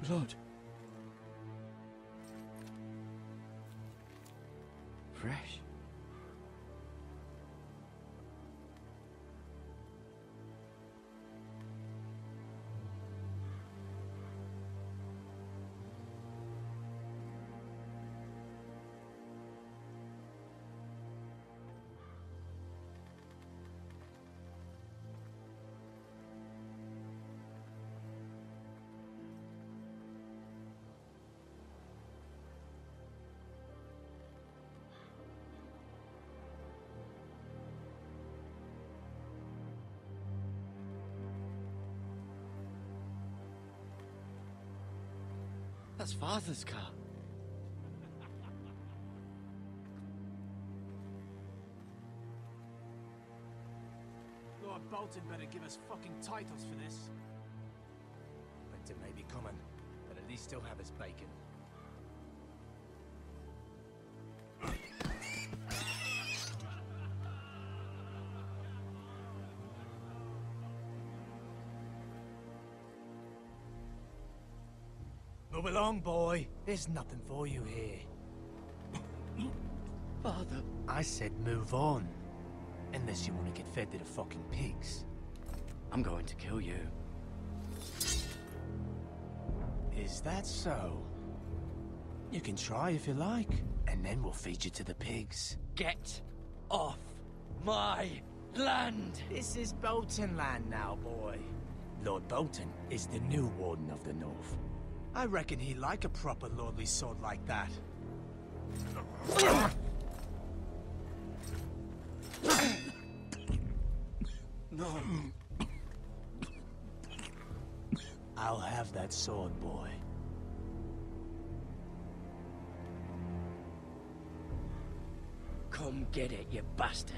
Blood. Fresh. That's Father's car. Lord Bolton better give us fucking titles for this. Winter may be coming, but at least still have his bacon. Move along, boy. There's nothing for you here. Father. I said move on. Unless you want to get fed to the fucking pigs. I'm going to kill you. Is that so? You can try if you like, and then we'll feed you to the pigs. Get off my land! This is Bolton land now, boy. Lord Bolton is the new Warden of the North. I reckon he'd like a proper lordly sword like that. No. I'll have that sword, boy. Come get it, you bastard.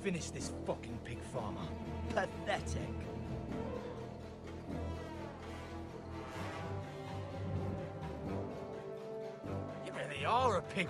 Finish this fucking pig farmer. Pathetic. You really are a pig.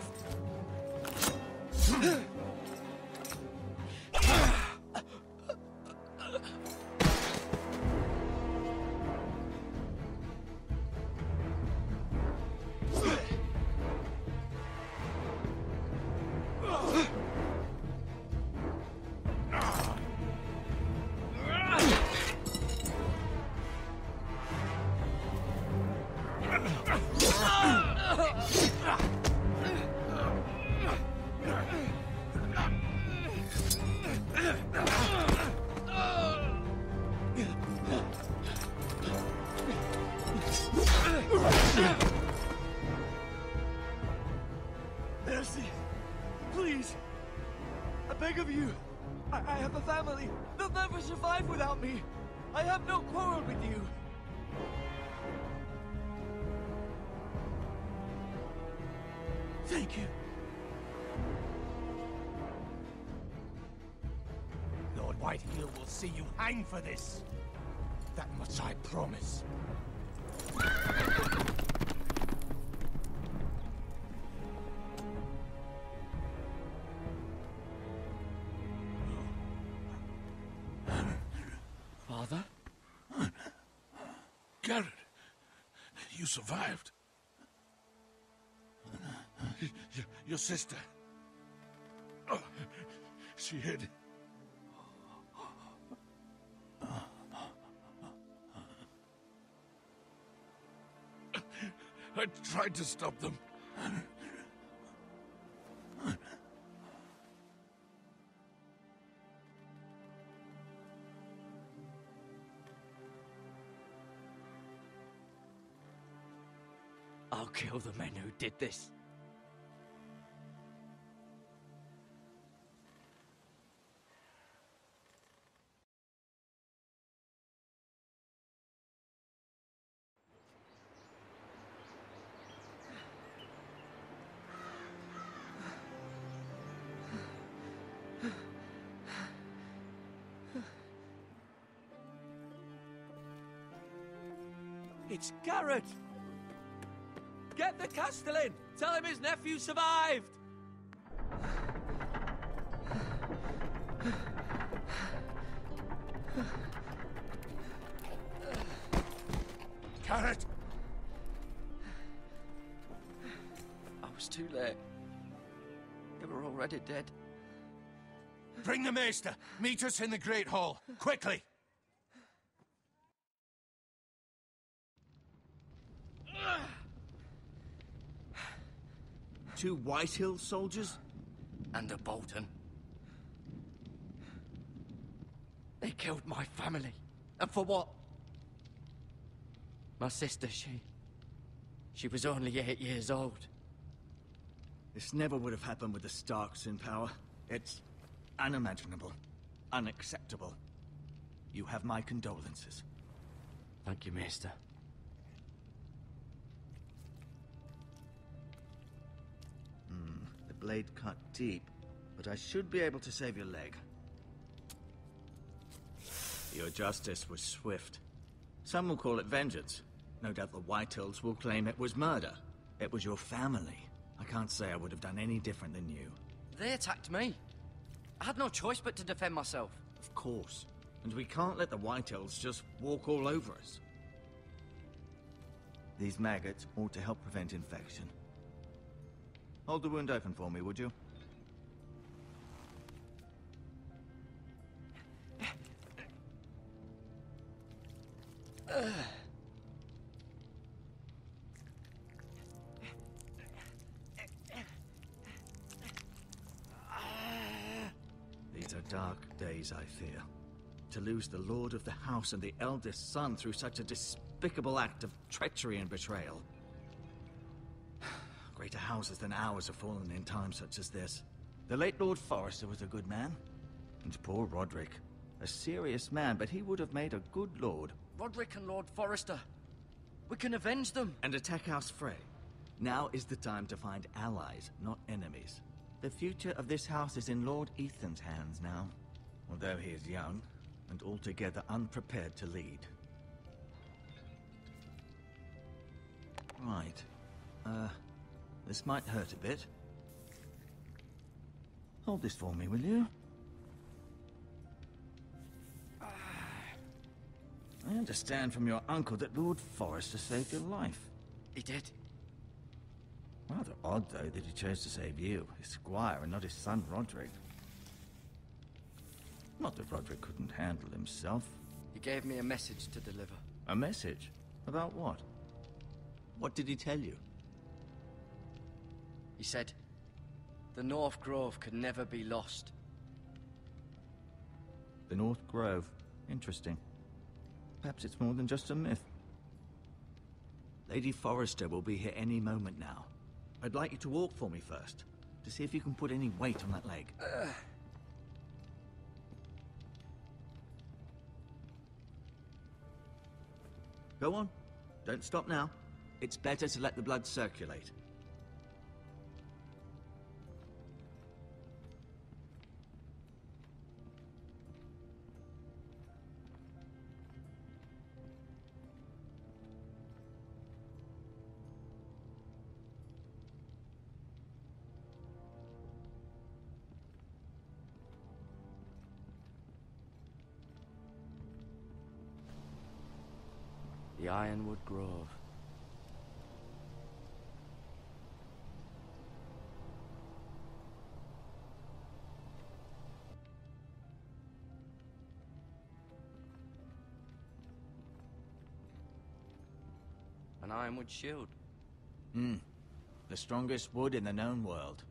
I have a family. They'll never survive without me. I have no quarrel with you. Thank you. Lord Whitehill will see you hang for this. That much I promise. Father? Garrett, you survived. Your sister. Oh, she hid. I tried to stop them. I'll kill the men who did this. It's Garrett! Get the Castellan! Tell him his nephew survived! Garrett! I was too late. They were already dead. Bring the Maester! Meet us in the Great Hall, quickly! Two Whitehill soldiers? And a Bolton. They killed my family. And for what? My sister, she was only 8 years old. This never would have happened with the Starks in power. It's unimaginable. Unacceptable. You have my condolences. Thank you, Maester. The blade cut deep, but I should be able to save your leg. Your justice was swift. Some will call it vengeance. No doubt the Whitehills will claim it was murder. It was your family. I can't say I would have done any different than you. They attacked me. I had no choice but to defend myself. Of course. And we can't let the Whitehills just walk all over us. These maggots ought to help prevent infection. Hold the wound open for me, would you? These are dark days, I fear. To lose the lord of the house and the eldest son through such a despicable act of treachery and betrayal. Greater houses than ours have fallen in times such as this. The late Lord Forrester was a good man. And poor Roderick. A serious man, but he would have made a good lord. Roderick and Lord Forrester. We can avenge them. And attack House Frey. Now is the time to find allies, not enemies. The future of this house is in Lord Ethan's hands now. Although he is young, and altogether unprepared to lead. Right. This might hurt a bit. Hold this for me, will you? I understand from your uncle that Lord Forrester saved your life. He did. Rather odd, though, that he chose to save you, his squire, and not his son Roderick. Not that Roderick couldn't handle himself. He gave me a message to deliver. A message? About what? What did he tell you? He said, the North Grove could never be lost. The North Grove. Interesting. Perhaps it's more than just a myth. Lady Forrester will be here any moment now. I'd like you to walk for me first, to see if you can put any weight on that leg. Go on. Don't stop now. It's better to let the blood circulate. The Ironwood Grove. An ironwood shield. The strongest wood in the known world.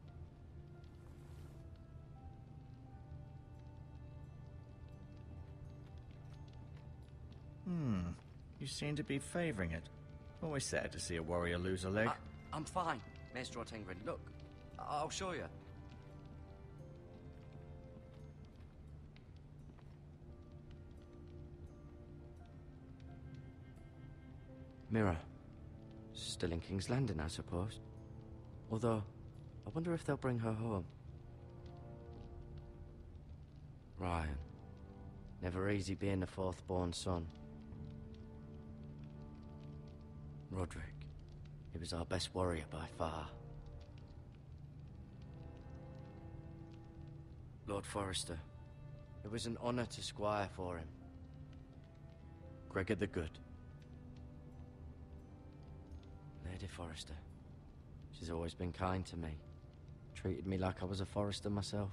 You seem to be favoring it. Always sad to see a warrior lose a leg. I'm fine, Maester Ortengrin. Look, I'll show you. Mirror. Still in King's Landing, I suppose. Although, I wonder if they'll bring her home. Ryan. Never easy being the fourth-born son. Roderick. He was our best warrior by far. Lord Forrester. It was an honor to squire for him. Gregor the Good. Lady Forrester. She's always been kind to me. Treated me like I was a Forrester myself.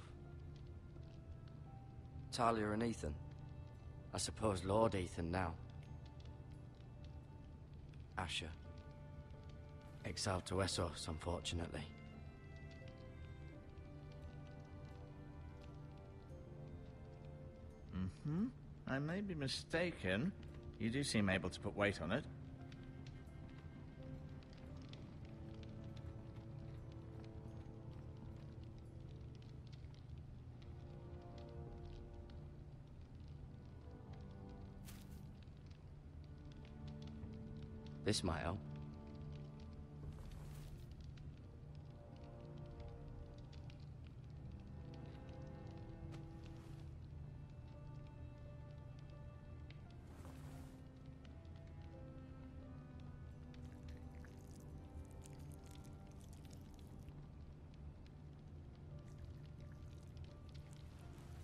Talia and Ethan. I suppose Lord Ethan now. Asher. Exiled to Essos, unfortunately. I may be mistaken. You do seem able to put weight on it. This might help.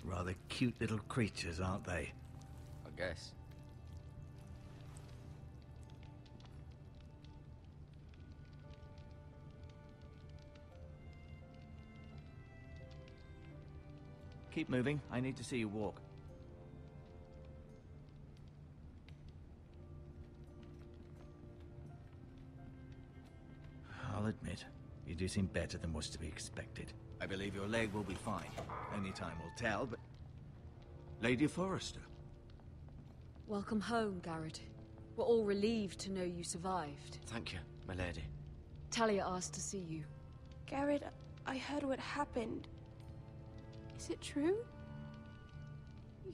Rather cute little creatures, aren't they? I guess. Keep moving. I need to see you walk. I'll admit, you do seem better than was to be expected. I believe your leg will be fine. Only time will tell, but... Lady Forrester. Welcome home, Garrett. We're all relieved to know you survived. Thank you, my lady. Talia asked to see you. Garrett, I heard what happened. Is it true?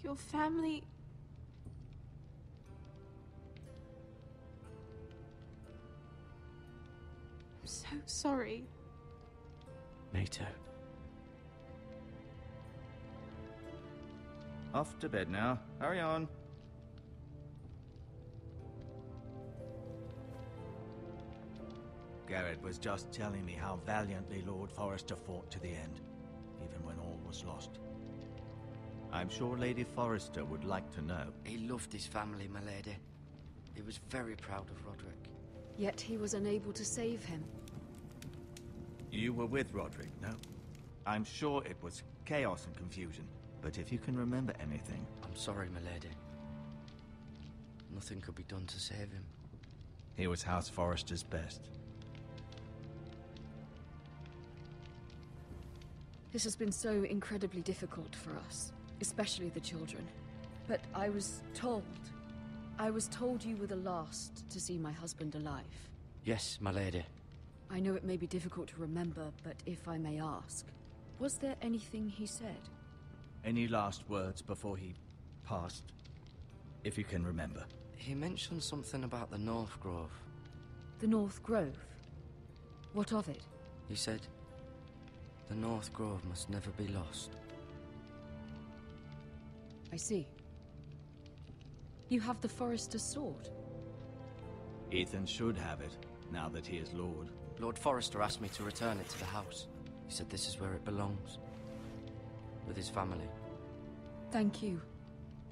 Your family... I'm so sorry. Me too. Off to bed now. Hurry on. Garrett was just telling me how valiantly Lord Forrester fought to the end, even when all was lost. I'm sure Lady Forrester would like to know. He loved his family, my lady. He was very proud of Roderick. Yet he was unable to save him. You were with Roderick, no? I'm sure it was chaos and confusion, but if you can remember anything... I'm sorry, my lady. Nothing could be done to save him. He was House Forrester's best. This has been so incredibly difficult for us, especially the children. But I was told you were the last to see my husband alive. Yes, my lady. I know it may be difficult to remember, but if I may ask, was there anything he said? Any last words before he passed? If you can remember. He mentioned something about the North Grove. The North Grove? What of it? He said, the North Grove must never be lost. I see. You have the Forester's sword. Ethan should have it, now that he is Lord. Lord Forrester asked me to return it to the house. He said this is where it belongs. With his family. Thank you,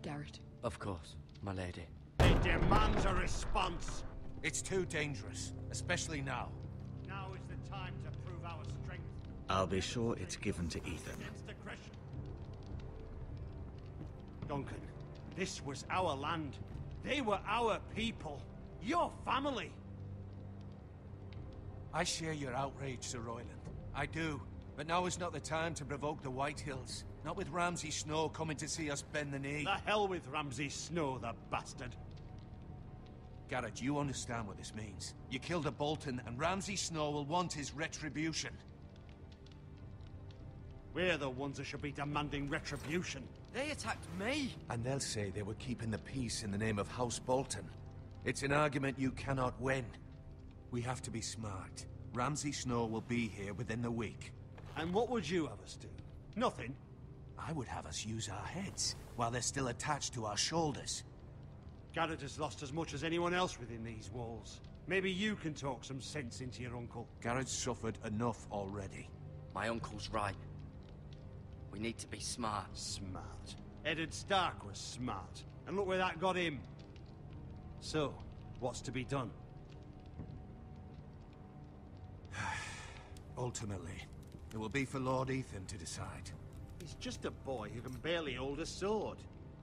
Garrett. Of course, my lady. It demands a response. It's too dangerous, especially now. Now is the time to prove our strength. I'll be sure it's given to Ethan. Against aggression. Duncan, this was our land. They were our people. Your family. I share your outrage, Sir Royland. I do. But now is not the time to provoke the White Hills. Not with Ramsay Snow coming to see us bend the knee. The hell with Ramsay Snow, the bastard. Garrett, you understand what this means. You killed a Bolton, and Ramsay Snow will want his retribution. We're the ones that should be demanding retribution. They attacked me! And they'll say they were keeping the peace in the name of House Bolton. It's an argument you cannot win. We have to be smart. Ramsay Snow will be here within the week. And what would you have us do? Nothing. I would have us use our heads, while they're still attached to our shoulders. Garrett has lost as much as anyone else within these walls. Maybe you can talk some sense into your uncle. Garrett's suffered enough already. My uncle's right. We need to be smart. Smart. Eddard Stark was smart. And look where that got him. So, what's to be done? Ultimately, it will be for Lord Ethan to decide. He's just a boy who can barely hold a sword.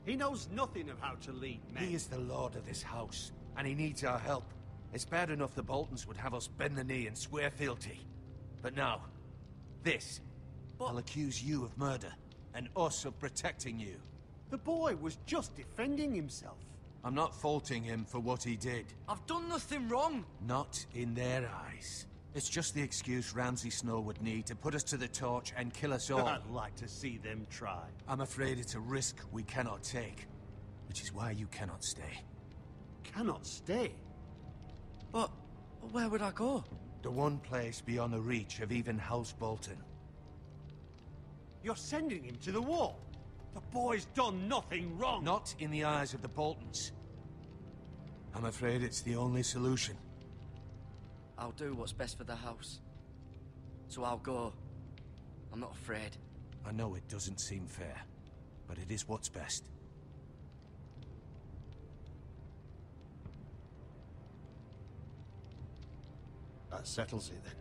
He knows nothing of how to lead men. He is the lord of this house, and he needs our help. It's bad enough the Boltons would have us bend the knee and swear fealty. But now, this. I'll accuse you of murder, and us of protecting you. The boy was just defending himself. I'm not faulting him for what he did. I've done nothing wrong! Not in their eyes. It's just the excuse Ramsay Snow would need to put us to the torch and kill us all. I'd like to see them try. I'm afraid it's a risk we cannot take, which is why you cannot stay. Cannot stay? But where would I go? The one place beyond the reach of even House Bolton. You're sending him to the wall. The boy's done nothing wrong. Not in the eyes of the Boltons. I'm afraid it's the only solution. I'll do what's best for the house. So I'll go. I'm not afraid. I know it doesn't seem fair, but it is what's best. That settles it then.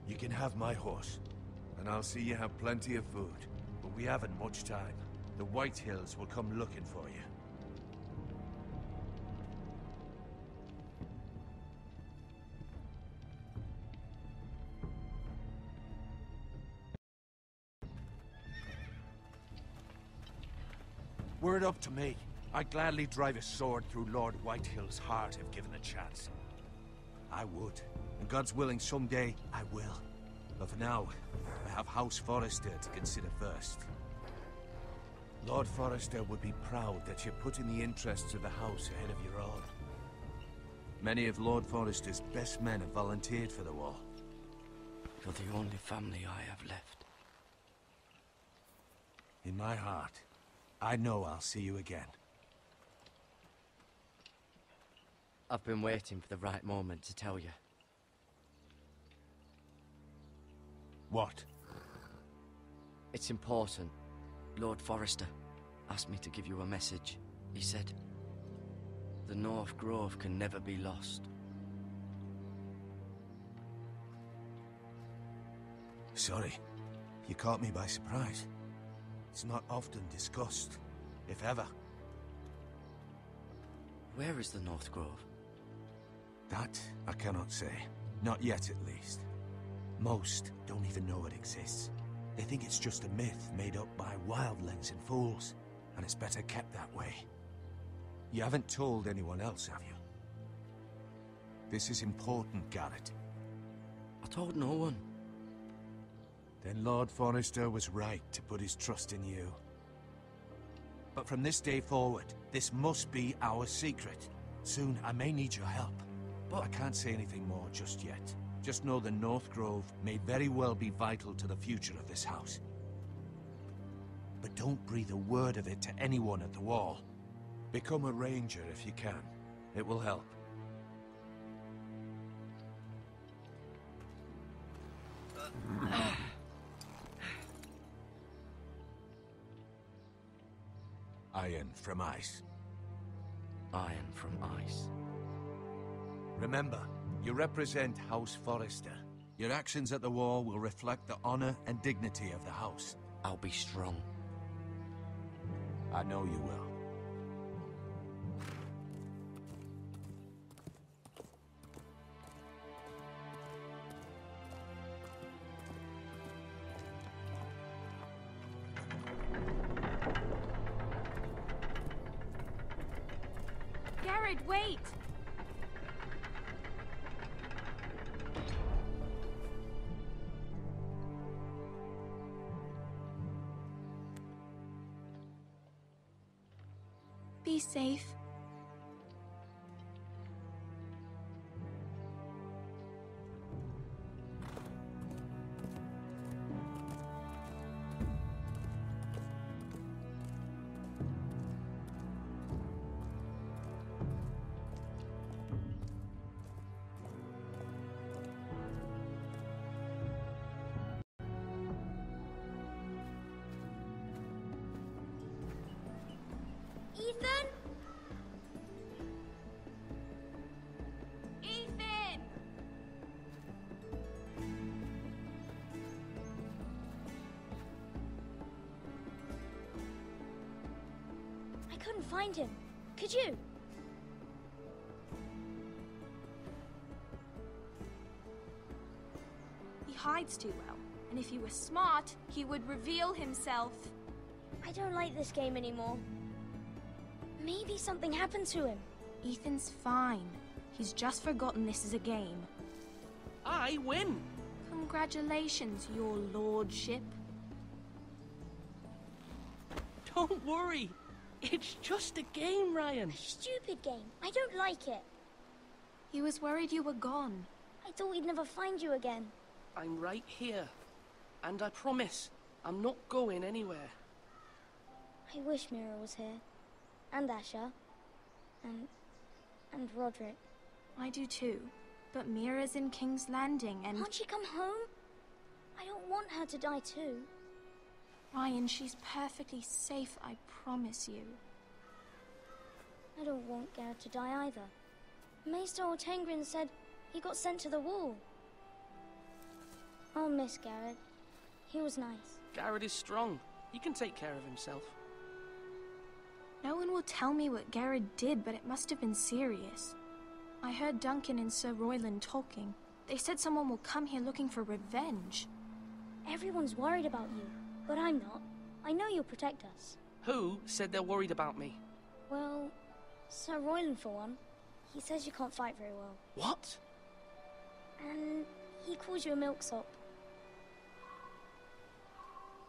You can have my horse, and I'll see you have plenty of food. But we haven't much time. The White Hills will come looking for you. Were it up to me, I'd gladly drive a sword through Lord Whitehill's heart if given a chance. I would. And God's willing, someday I will. But for now, I have House Forrester to consider first. Lord Forrester would be proud that you're putting the interests of the house ahead of your own. Many of Lord Forrester's best men have volunteered for the war. You're the only family I have left. In my heart, I know I'll see you again. I've been waiting for the right moment to tell you. What? It's important. Lord Forrester asked me to give you a message. He said, the North Grove can never be lost. Sorry. You caught me by surprise. It's not often discussed, if ever. Where is the North Grove? That I cannot say. Not yet, at least. Most don't even know it exists. They think it's just a myth made up by wildlings and fools, and it's better kept that way. You haven't told anyone else, have you? This is important, Garrett. I told no one. Then Lord Forrester was right to put his trust in you. But from this day forward, this must be our secret. Soon, I may need your help. But I can't say anything more just yet. Just know the North Grove may very well be vital to the future of this house. But don't breathe a word of it to anyone at the Wall. Become a ranger if you can. It will help. Iron from ice. Iron from ice. Remember, you represent House Forrester. Your actions at the Wall will reflect the honor and dignity of the house. I'll be strong. I know you will. Garrett, wait! Be safe. Ethan? Ethan! I couldn't find him. Could you? He hides too well, and if he were smart, he would reveal himself. I don't like this game anymore. Maybe something happened to him. Ethan's fine. He's just forgotten this is a game. I win! Congratulations, your lordship. Don't worry. It's just a game, Ryan. Stupid game. I don't like it. He was worried you were gone. I thought we'd never find you again. I'm right here. And I promise, I'm not going anywhere. I wish Mira was here. And Asher. And Roderick. I do too. But Mira's in King's Landing and... Can't she come home? I don't want her to die too. Ryan, she's perfectly safe, I promise you. I don't want Garrett to die either. Maester Ortengrin said he got sent to the Wall. I'll miss Garrett. He was nice. Garrett is strong. He can take care of himself. No one will tell me what Garrett did, but it must have been serious. I heard Duncan and Sir Royland talking. They said someone will come here looking for revenge. Everyone's worried about you, but I'm not. I know you'll protect us. Who said they're worried about me? Well, Sir Royland for one. He says you can't fight very well. What? And he calls you a milksop.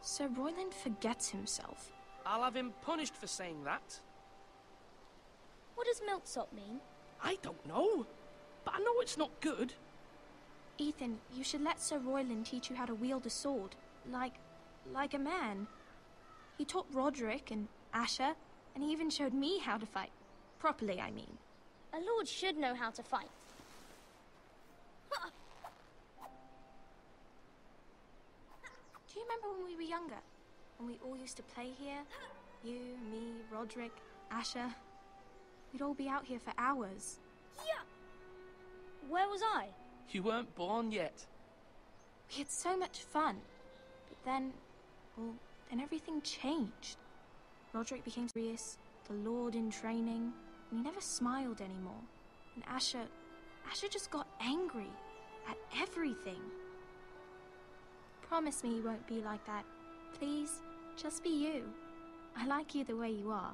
Sir Royland forgets himself. I'll have him punished for saying that. What does milksop mean? I don't know, but I know it's not good. Ethan, you should let Sir Royland teach you how to wield a sword. Like a man. He taught Roderick and Asher, and he even showed me how to fight. Properly, I mean. A lord should know how to fight. Do you remember when we were younger? When we all used to play here? You, me, Roderick, Asher. We'd all be out here for hours. Yeah! Where was I? You weren't born yet. We had so much fun. But then, well, then everything changed. Roderick became serious, the Lord in training, and he never smiled anymore. And Asher just got angry at everything. Promise me you won't be like that. Please, just be you. I like you the way you are.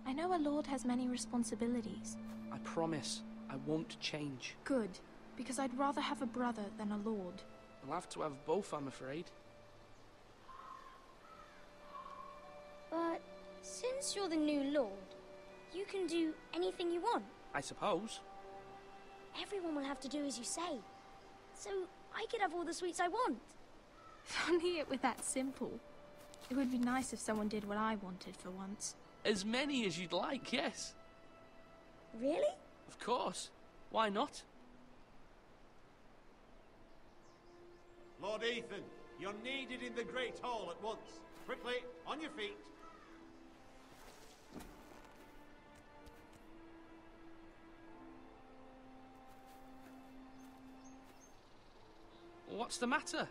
I know a lord has many responsibilities. I promise I won't change. Good, because I'd rather have a brother than a lord. I'll have to have both, I'm afraid. But since you're the new lord, you can do anything you want. I suppose. Everyone will have to do as you say. So I could have all the sweets I want. If only it were that simple. It would be nice if someone did what I wanted for once. As many as you'd like, yes. Really? Of course. Why not? Lord Ethan, you're needed in the Great Hall at once. Quickly, on your feet. What's the matter?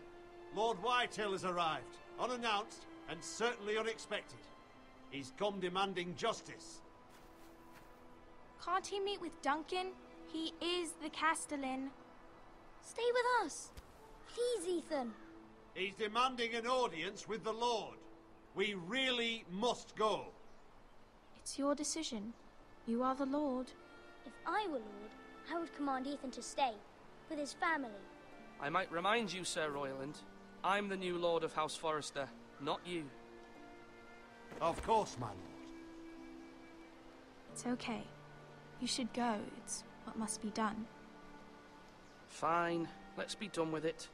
Lord Whitehill has arrived, unannounced and certainly unexpected. He's come demanding justice. Can't he meet with Duncan? He is the Castellan. Stay with us. Please, Ethan. He's demanding an audience with the Lord. We really must go. It's your decision. You are the Lord. If I were Lord, I would command Ethan to stay, with his family. I might remind you, Sir Royland, I'm the new Lord of House Forrester, not you. Of course, my lord. It's okay. You should go. It's what must be done. Fine, let's be done with it.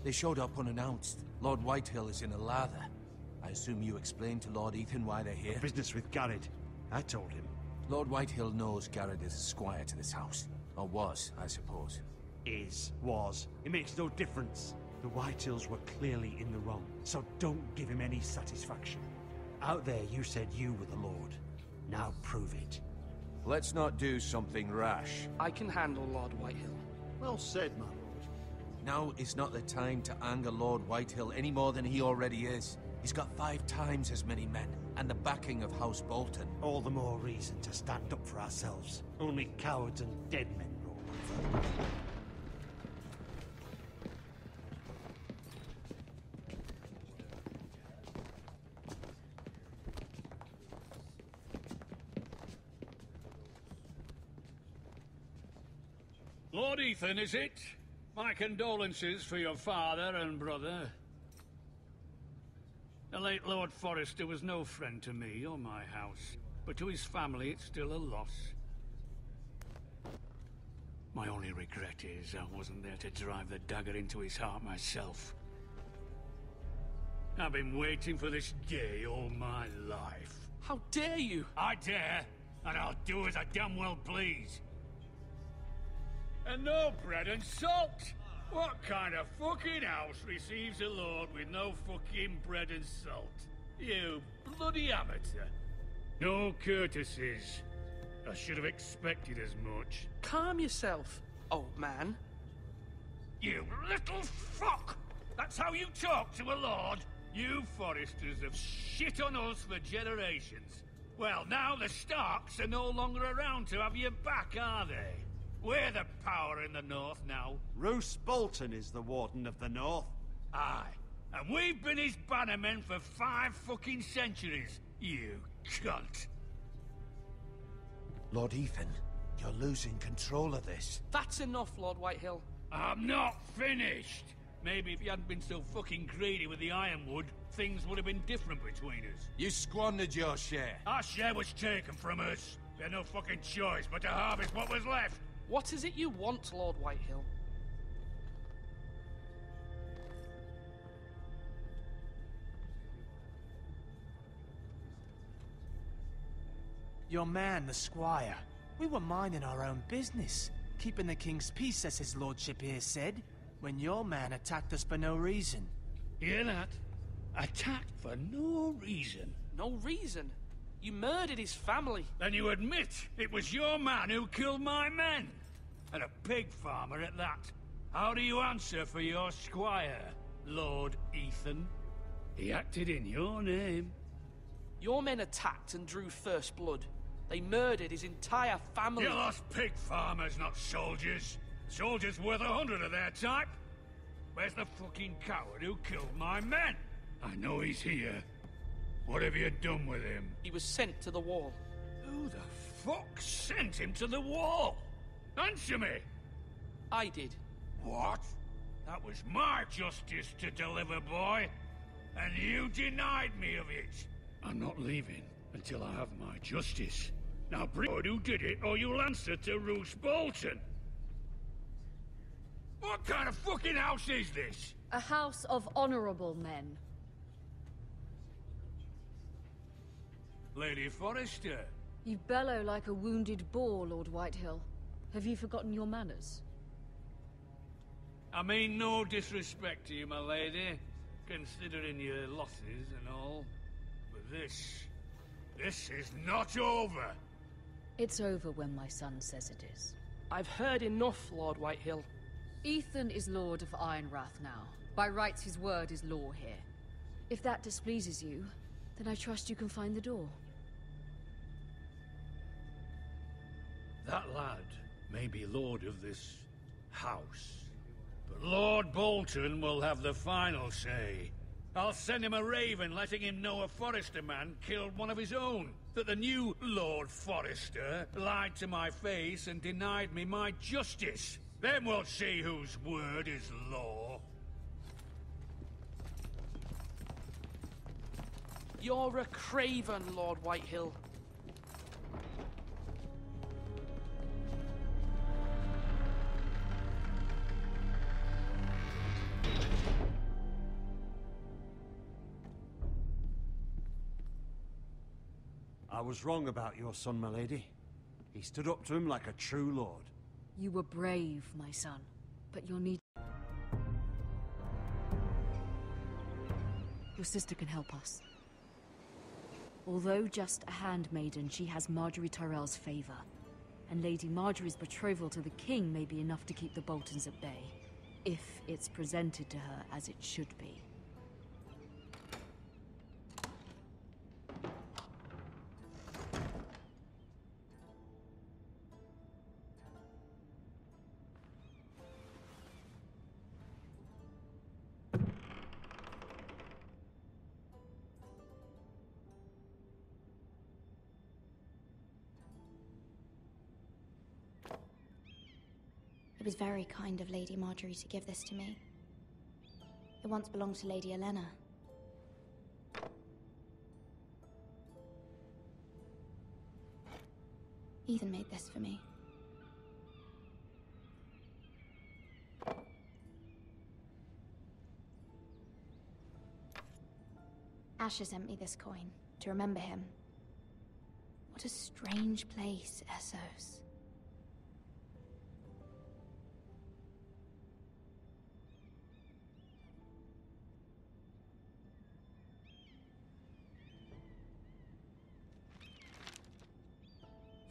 They showed up unannounced. Lord Whitehill is in a lather. I assume you explained to Lord Ethan why they're here? Business with Garrett. I told him. Lord Whitehill knows Garrett is a squire to this house. Or was, I suppose. Was. It makes no difference. The Whitehills were clearly in the wrong, so don't give him any satisfaction. Out there you said you were the Lord. Now prove it. Let's not do something rash. I can handle Lord Whitehill. Well said, my lord. Now is not the time to anger Lord Whitehill any more than he already is. He's got 5 times as many men, and the backing of House Bolton. All the more reason to stand up for ourselves. Only cowards and dead men roll over. Lord Ethan, is it? My condolences for your father and brother. The late Lord Forrester was no friend to me or my house, but to his family it's still a loss. My only regret is I wasn't there to drive the dagger into his heart myself. I've been waiting for this day all my life. How dare you? I dare, and I'll do as I damn well please. And no bread and salt! What kind of fucking house receives a lord with no fucking bread and salt? You bloody amateur. No courtesies. I should have expected as much. Calm yourself, old man. You little fuck! That's how you talk to a lord? You Forresters have shit on us for generations. Well, now the Starks are no longer around to have your back, are they? We're the power in the north now. Roose Bolton is the Warden of the North. Aye. And we've been his bannermen for 5 fucking centuries, you cunt. Lord Ethan, you're losing control of this. That's enough, Lord Whitehill. I'm not finished. Maybe if you hadn't been so fucking greedy with the ironwood, things would have been different between us. You squandered your share. Our share was taken from us. We had no fucking choice but to harvest what was left. What is it you want, Lord Whitehill? Your man, the squire. We were minding our own business, keeping the king's peace, as his lordship here said, when your man attacked us for no reason. Hear that? Attacked for no reason. No reason? You murdered his family. Then you admit it was your man who killed my men? And a pig farmer at that. How do you answer for your squire, Lord Ethan? He acted in your name. Your men attacked and drew first blood. They murdered his entire family. You lost pig farmers, not soldiers. Soldiers worth 100 of their type. Where's the fucking coward who killed my men? I know he's here. What have you done with him? He was sent to the wall. Who the fuck sent him to the wall? Answer me! I did. What? That was my justice to deliver, boy. And you denied me of it. I'm not leaving until I have my justice. Now bring out who did it, or you'll answer to Roose Bolton. What kind of fucking house is this? A house of honorable men. Lady Forrester. You bellow like a wounded boar, Lord Whitehill. Have you forgotten your manners? I mean no disrespect to you, my lady, considering your losses and all. But this is not over. It's over when my son says it is. I've heard enough, Lord Whitehill. Ethan is Lord of Ironrath now. By rights, his word is law here. If that displeases you, then I trust you can find the door. That lad may be lord of this house, but Lord Bolton will have the final say. I'll send him a raven letting him know a Forrester man killed one of his own. That the new Lord Forrester lied to my face and denied me my justice. Then we'll see whose word is law. You're a craven, Lord Whitehill. I was wrong about your son, my lady. He stood up to him like a true lord. You were brave, my son, but you'll need... Your sister can help us. Although just a handmaiden, she has Marjorie Tyrell's favor. And Lady Marjorie's betrothal to the king may be enough to keep the Boltons at bay, if it's presented to her as it should be. It was very kind of Lady Marjorie to give this to me. It once belonged to Lady Elena. Ethan made this for me. Asher sent me this coin to remember him. What a strange place, Essos.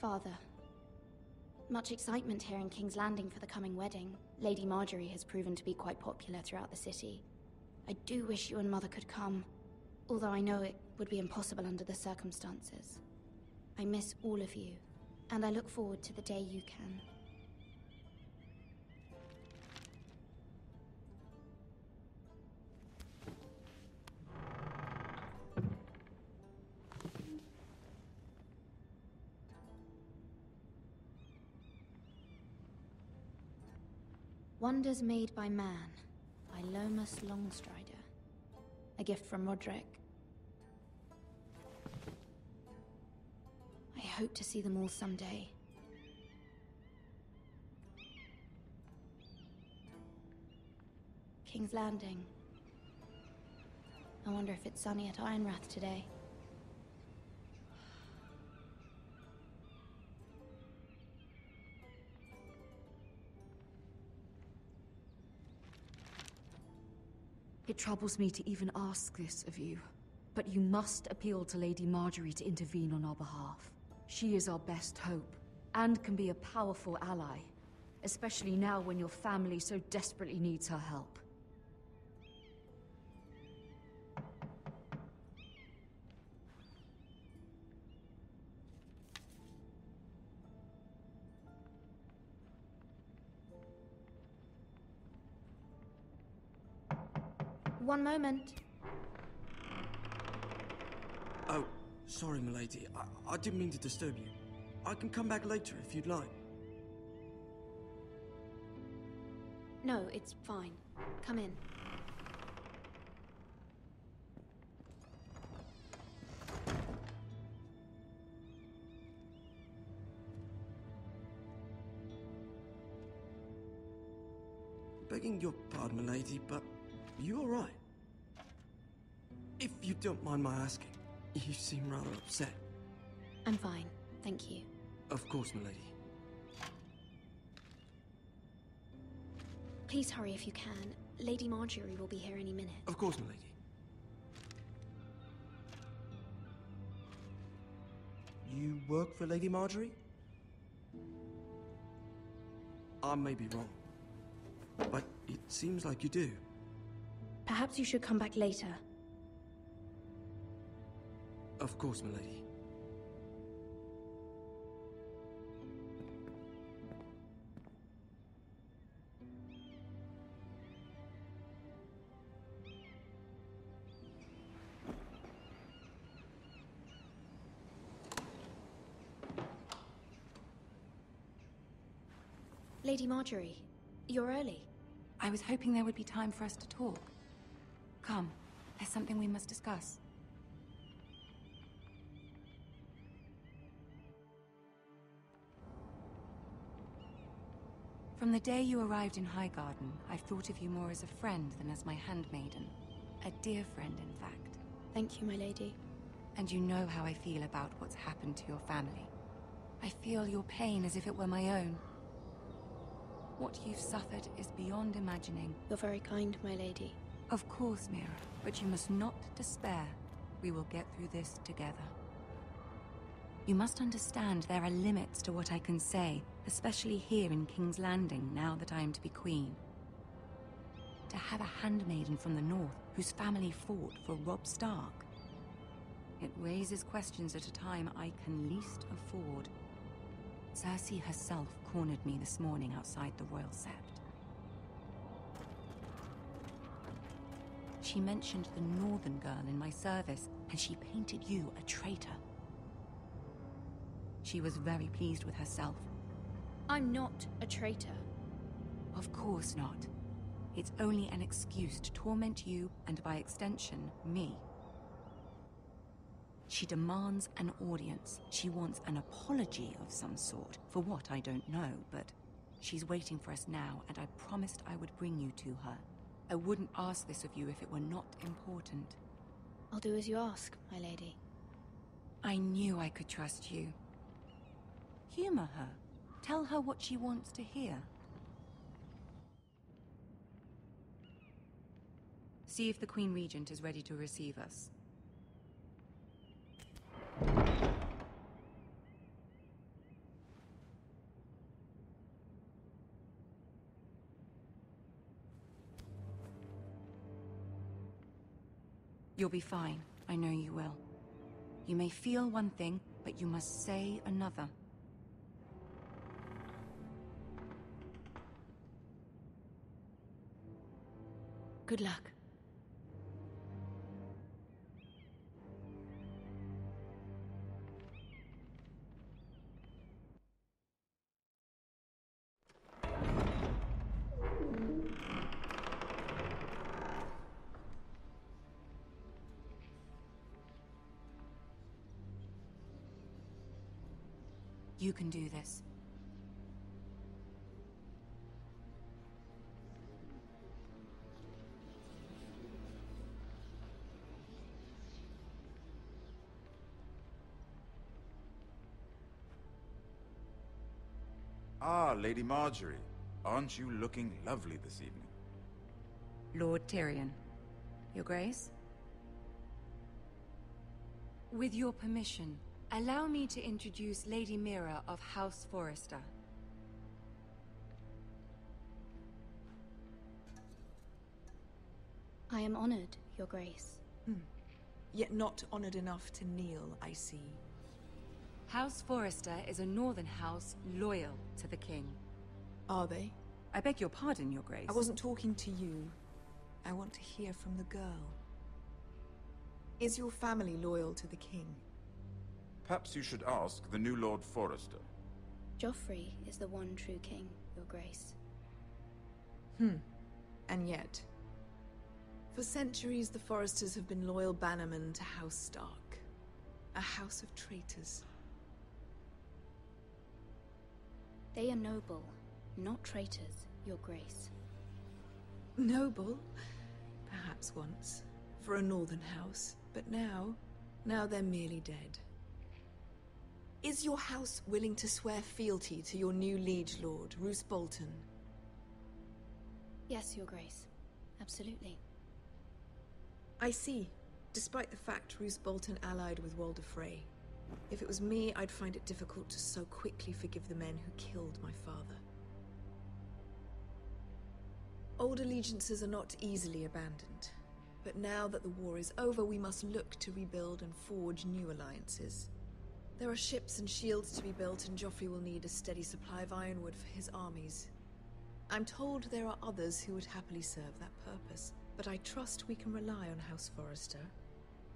Father, much excitement here in King's Landing for the coming wedding. Lady Marjorie has proven to be quite popular throughout the city. I do wish you and Mother could come, although I know it would be impossible under the circumstances. I miss all of you, and I look forward to the day you can. Wonders Made by Man, by Lomas Longstrider. A gift from Roderick. I hope to see them all someday. King's Landing. I wonder if it's sunny at Ironrath today. It troubles me to even ask this of you, but you must appeal to Lady Marjorie to intervene on our behalf. She is our best hope, and can be a powerful ally, especially now when your family so desperately needs her help. One moment. Oh, sorry, milady. I didn't mean to disturb you. I can come back later if you'd like. No, it's fine. Come in. Begging your pardon, milady, but you all right? If you don't mind my asking, you seem rather upset. I'm fine, thank you. Of course, milady. Please hurry if you can. Lady Marjorie will be here any minute. Of course, milady. You work for Lady Marjorie? I may be wrong, but it seems like you do. Perhaps you should come back later. Of course, milady. Lady Marjorie, you're early. I was hoping there would be time for us to talk. Come, there's something we must discuss. From the day you arrived in Highgarden, I've thought of you more as a friend than as my handmaiden. A dear friend, in fact. Thank you, my lady. And you know how I feel about what's happened to your family. I feel your pain as if it were my own. What you've suffered is beyond imagining. You're very kind, my lady. Of course, Mira, but you must not despair. We will get through this together. You must understand there are limits to what I can say, especially here in King's Landing, now that I am to be queen. To have a handmaiden from the north whose family fought for Robb Stark. It raises questions at a time I can least afford. Cersei herself cornered me this morning outside the Royal Sept. She mentioned the northern girl in my service, and she painted you a traitor. She was very pleased with herself. I'm not a traitor. Of course not. It's only an excuse to torment you, and by extension, me. She demands an audience. She wants an apology of some sort, for what I don't know, but she's waiting for us now, and I promised I would bring you to her. I wouldn't ask this of you if it were not important. I'll do as you ask, my lady. I knew I could trust you. Humor her. Tell her what she wants to hear. See if the Queen Regent is ready to receive us. You'll be fine. I know you will. You may feel one thing, but you must say another. Good luck. You can do this. Ah, Lady Marjorie. Aren't you looking lovely this evening? Lord Tyrion. Your Grace? With your permission, allow me to introduce Lady Mira of House Forrester. I am honored, Your Grace. Yet not honored enough to kneel, I see. House Forrester is a northern house loyal to the king. Are they? I beg your pardon, Your Grace. I wasn't talking to you. I want to hear from the girl. Is your family loyal to the king? Perhaps you should ask the new Lord Forrester. Joffrey is the one true king, Your Grace. And yet, for centuries the Forresters have been loyal bannermen to House Stark. A house of traitors. They are noble, not traitors, Your Grace. Noble? Perhaps once, for a northern house. But now they're merely dead. Is your house willing to swear fealty to your new liege lord, Roose Bolton? Yes, Your Grace. Absolutely. I see. Despite the fact Roose Bolton allied with Walder Frey. If it was me, I'd find it difficult to so quickly forgive the men who killed my father. Old allegiances are not easily abandoned. But now that the war is over, we must look to rebuild and forge new alliances. There are ships and shields to be built, and Joffrey will need a steady supply of ironwood for his armies. I'm told there are others who would happily serve that purpose, but I trust we can rely on House Forrester.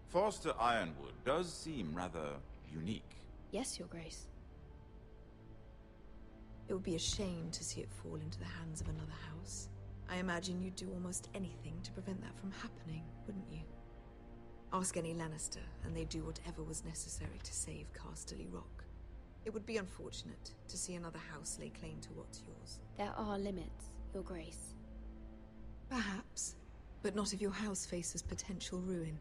Forrester Ironwood does seem rather unique. Yes, Your Grace. It would be a shame to see it fall into the hands of another house. I imagine you'd do almost anything to prevent that from happening, wouldn't you? Ask any Lannister, and they'd do whatever was necessary to save Casterly Rock. It would be unfortunate to see another house lay claim to what's yours. There are limits, Your Grace. Perhaps, but not if your house faces potential ruin.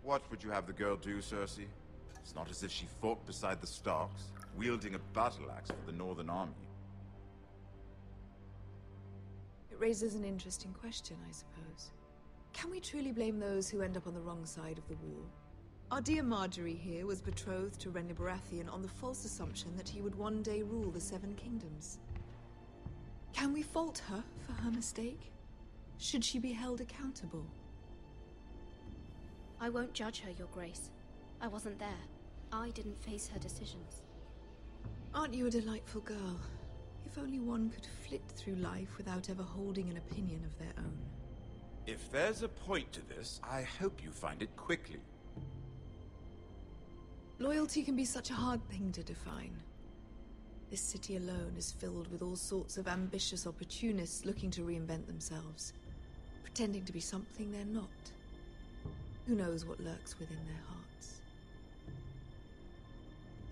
What would you have the girl do, Cersei? It's not as if she fought beside the Starks, wielding a battle axe for the Northern Army. It raises an interesting question, I suppose. Can we truly blame those who end up on the wrong side of the war? Our dear Marjorie here was betrothed to Renly Baratheon on the false assumption that he would one day rule the Seven Kingdoms. Can we fault her for her mistake? Should she be held accountable? I won't judge her, Your Grace. I wasn't there. I didn't face her decisions. Aren't you a delightful girl? If only one could flit through life without ever holding an opinion of their own. If there's a point to this, I hope you find it quickly. Loyalty can be such a hard thing to define. This city alone is filled with all sorts of ambitious opportunists looking to reinvent themselves, pretending to be something they're not. Who knows what lurks within their hearts?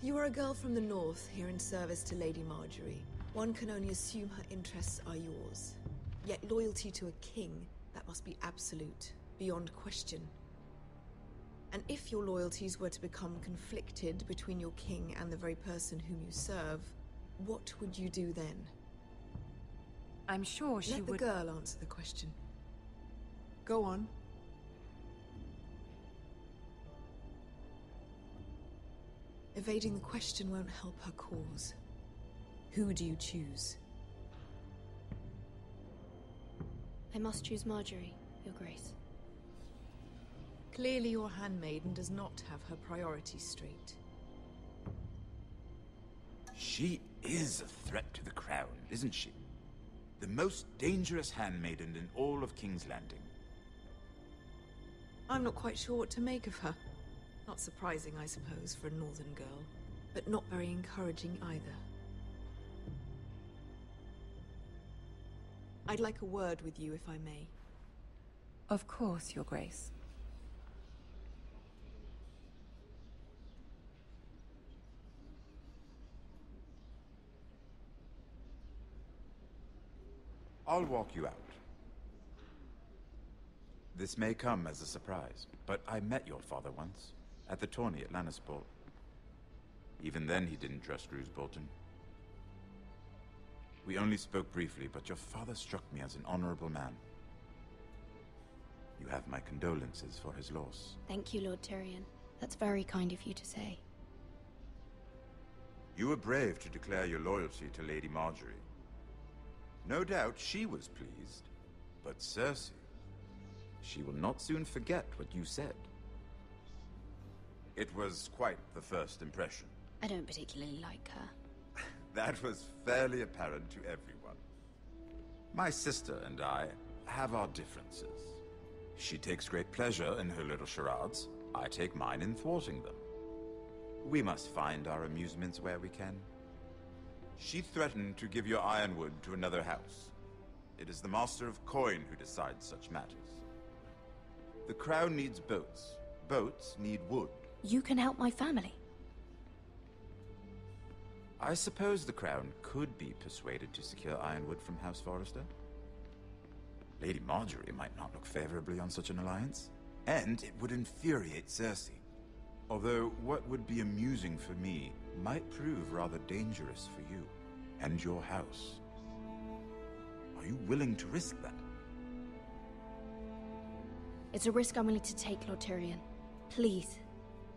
You are a girl from the north, here in service to Lady Marjorie. One can only assume her interests are yours. Yet loyalty to a king, that must be absolute, beyond question. And if your loyalties were to become conflicted between your king and the very person whom you serve, what would you do then? I'm sure she would... Let the girl answer the question. Go on. Evading the question won't help her cause. Who do you choose? I must choose Marjorie, Your Grace. Clearly your handmaiden does not have her priorities straight. She is a threat to the crown, isn't she? The most dangerous handmaiden in all of King's Landing. I'm not quite sure what to make of her. Not surprising, I suppose, for a northern girl, but not very encouraging either. I'd like a word with you, if I may. Of course, Your Grace. I'll walk you out. This may come as a surprise, but I met your father once, at the tourney at Lannisport. Even then he didn't trust Roose Bolton. We only spoke briefly, but your father struck me as an honorable man. You have my condolences for his loss. Thank you, Lord Tyrion. That's very kind of you to say. You were brave to declare your loyalty to Lady Marjorie. No doubt she was pleased, but Cersei, she will not soon forget what you said. It was quite the first impression. I don't particularly like her. That was fairly apparent to everyone. My sister and I have our differences. She takes great pleasure in her little charades. I take mine in thwarting them. We must find our amusements where we can. She threatened to give your ironwood to another house. It is the Master of Coin who decides such matters. The crown needs boats. Boats need wood. You can help my family. I suppose the crown could be persuaded to secure ironwood from House Forrester. Lady Marjorie might not look favorably on such an alliance, and it would infuriate Cersei. Although what would be amusing for me might prove rather dangerous for you and your house. Are you willing to risk that? It's a risk I'm willing to take, Lord Tyrion. Please.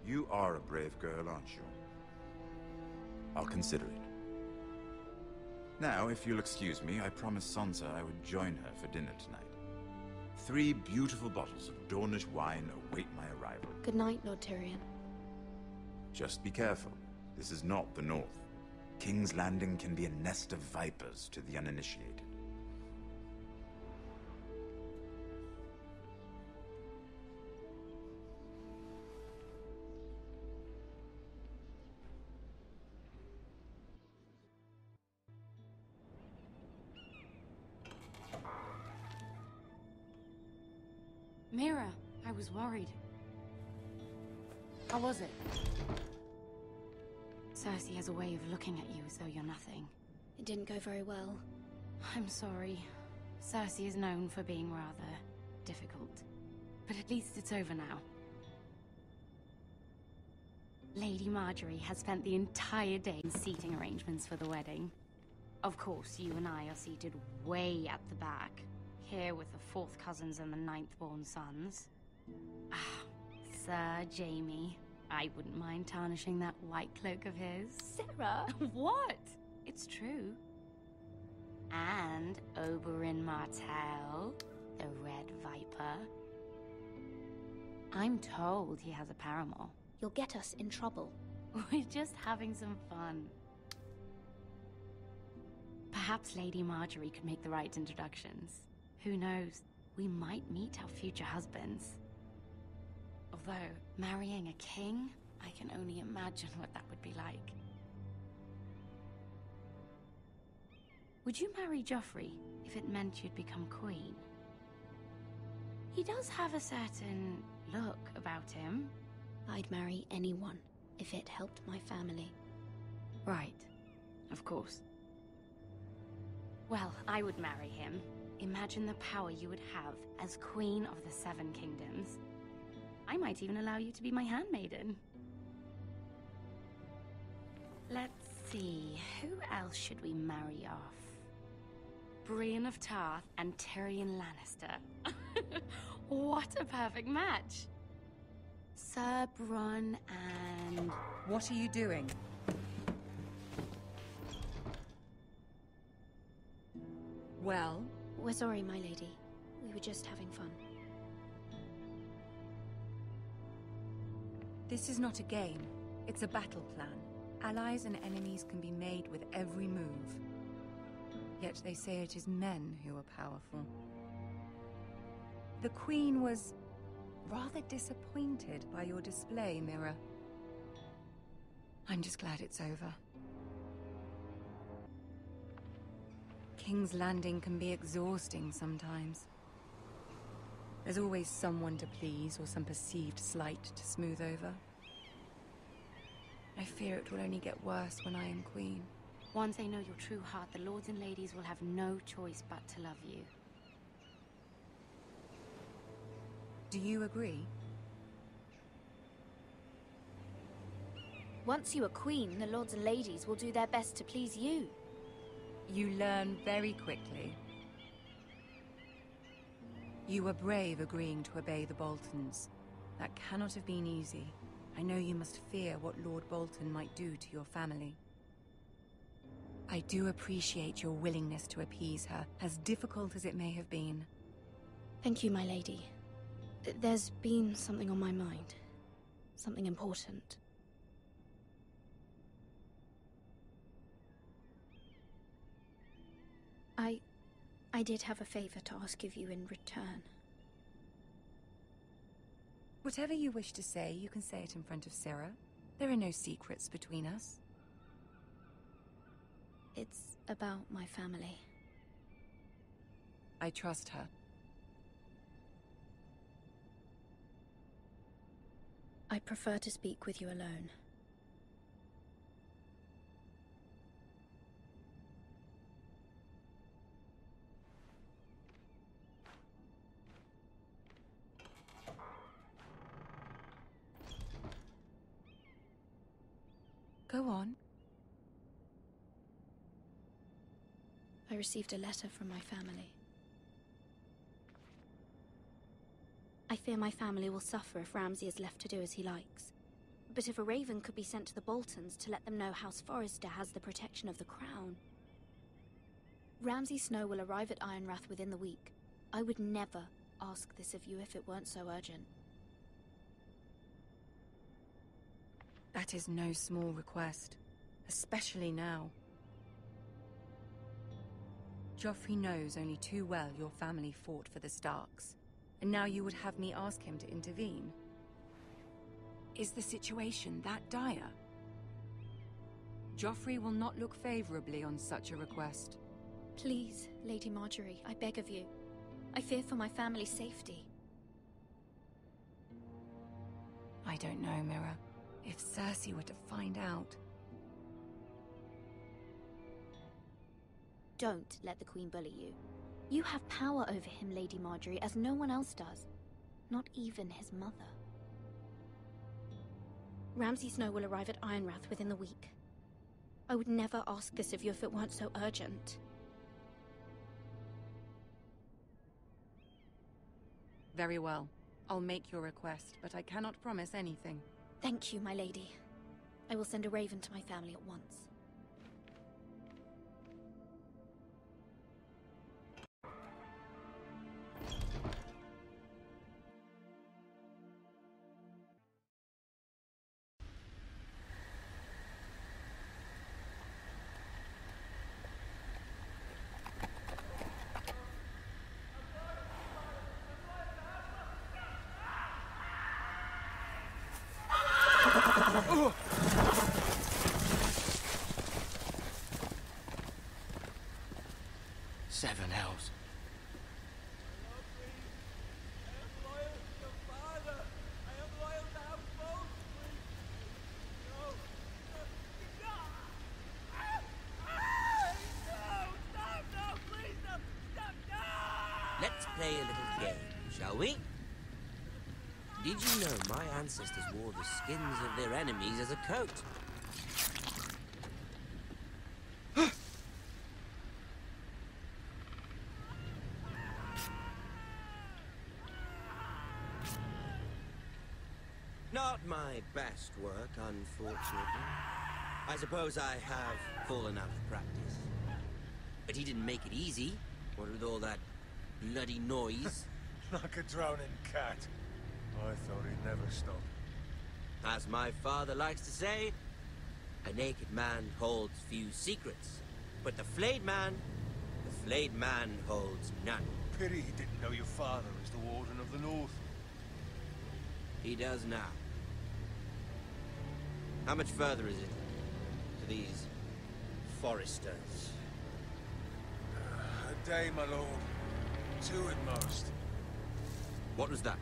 You are a brave girl, aren't you? I'll consider it. Now, if you'll excuse me, I promised Sansa I would join her for dinner tonight. 3 beautiful bottles of Dornish wine await my arrival. Good night, Lord Tyrion. Just be careful. This is not the North. King's Landing can be a nest of vipers to the uninitiated. Mira, I was worried. How was it? Cersei has a way of looking at you as though you're nothing. It didn't go very well. I'm sorry. Cersei is known for being rather difficult. But at least it's over now. Lady Marjorie has spent the entire day in seating arrangements for the wedding. Of course, you and I are seated way at the back. Here with the 4th cousins and the 9th-born sons. Ah, Sir Jaime. I wouldn't mind tarnishing that white cloak of his. Sarah! What? It's true. And Oberyn Martell, the Red Viper. I'm told he has a paramour. You'll get us in trouble. We're just having some fun. Perhaps Lady Marjorie could make the right introductions. Who knows? We might meet our future husbands. Although, marrying a king, I can only imagine what that would be like. Would you marry Joffrey if it meant you'd become queen? He does have a certain look about him. I'd marry anyone if it helped my family. Right. Of course. Well, I would marry him. Imagine the power you would have as Queen of the 7 Kingdoms. I might even allow you to be my handmaiden. Let's see, who else should we marry off? Brienne of Tarth and Tyrion Lannister. What a perfect match! Sir Bronn and... What are you doing? Well? We're sorry, my lady. We were just having fun. This is not a game. It's a battle plan. Allies and enemies can be made with every move. Yet they say it is men who are powerful. The Queen was rather disappointed by your display, Mira. I'm just glad it's over. King's Landing can be exhausting sometimes. There's always someone to please or some perceived slight to smooth over. I fear it will only get worse when I am queen. Once they know your true heart, the lords and ladies will have no choice but to love you. Do you agree? Once you are queen, the lords and ladies will do their best to please you. You learn very quickly. You were brave agreeing to obey the Boltons. That cannot have been easy. I know you must fear what Lord Bolton might do to your family. I do appreciate your willingness to appease her, as difficult as it may have been. Thank you, my lady. There's been something on my mind. Something important. I did have a favor to ask of you in return. Whatever you wish to say, you can say it in front of Sarah. There are no secrets between us. It's about my family. I trust her. I prefer to speak with you alone. Go on. I received a letter from my family. I fear my family will suffer if Ramsay is left to do as he likes. But if a raven could be sent to the Boltons to let them know House Forrester has the protection of the crown... Ramsay Snow will arrive at Ironrath within the week. I would never ask this of you if it weren't so urgent. That is no small request, especially now. Joffrey knows only too well your family fought for the Starks, and now you would have me ask him to intervene. Is the situation that dire? Joffrey will not look favorably on such a request. Please, Lady Marjorie, I beg of you. I fear for my family's safety. I don't know, Mira. If Cersei were to find out... Don't let the Queen bully you. You have power over him, Lady Marjorie, as no one else does. Not even his mother. Ramsay Snow will arrive at Ironrath within the week. I would never ask this of you if it weren't so urgent. Very well. I'll make your request, but I cannot promise anything. Thank you, my lady. I will send a raven to my family at once. Seven hells. Let's play a little game, shall we? Did you know my ancestors wore the skins of their enemies as a coat? Not my best work, unfortunately. I suppose I have fallen out of practice. But he didn't make it easy, what with all that bloody noise. Like a drowning cat. I thought he'd never stop. As my father likes to say, a naked man holds few secrets. But the flayed man holds none. Pity he didn't know your father is the Warden of the North. He does now. How much further is it to these Foresters? A day, my lord. 2 at most. What was that?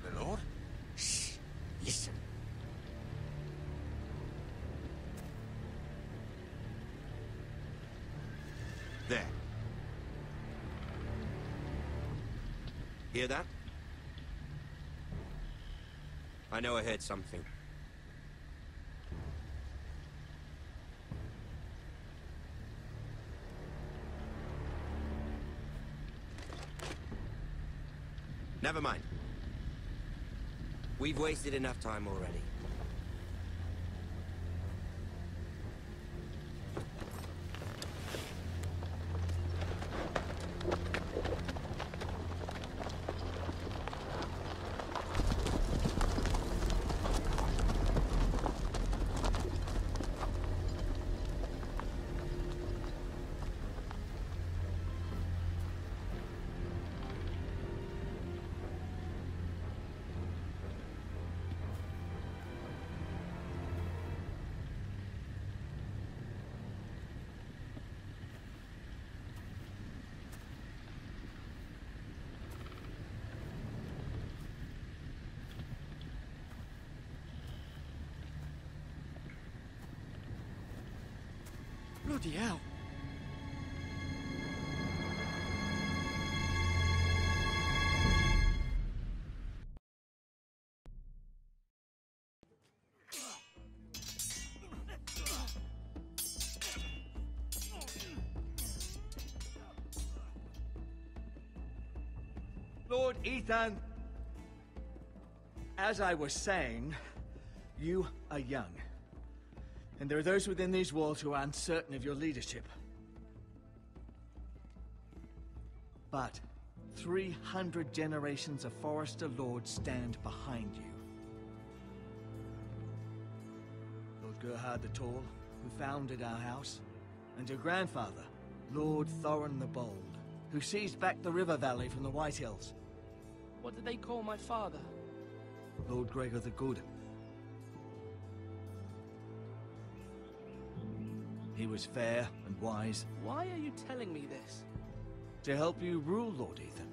My lord? Shh! Listen. There. Hear that? I know I heard something. Never mind. We've wasted enough time already. Bloody hell. Lord Ethan, as I was saying, you are young. And there are those within these walls who are uncertain of your leadership. But 300 generations of Forester Lords stand behind you. Lord Gerhard the Tall, who founded our house, and your grandfather, Lord Thorin the Bold, who seized back the river valley from the White Hills. What did they call my father? Lord Gregor the Good. He was fair and wise. Why are you telling me this? To help you rule, Lord Ethan.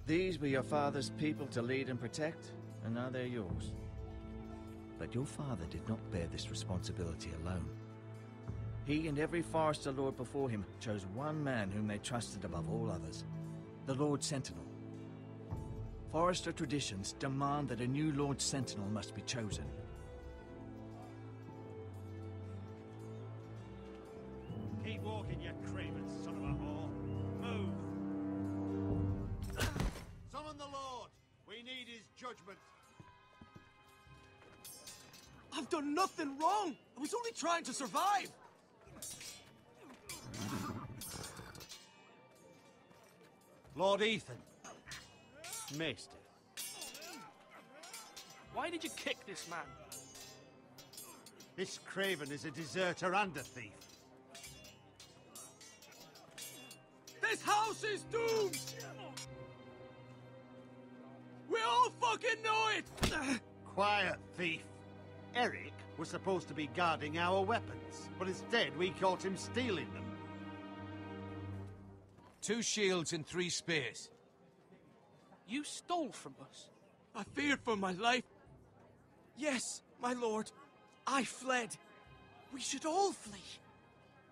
These were your father's people to lead and protect, and now they're yours. But your father did not bear this responsibility alone. He and every Forester Lord before him chose one man whom they trusted above all others, the Lord Sentinel. Forester traditions demand that a new Lord Sentinel must be chosen. Keep walking, you craven son of a whore. Move! Summon the Lord! We need his judgment. I've done nothing wrong! I was only trying to survive! Lord Ethan. Maester. Why did you kick this man? This craven is a deserter and a thief. This house is doomed! We all fucking know it! Quiet, thief. Eric was supposed to be guarding our weapons, but instead we caught him stealing them. 2 shields and 3 spears. You stole from us. I feared for my life. Yes, my lord. I fled. We should all flee.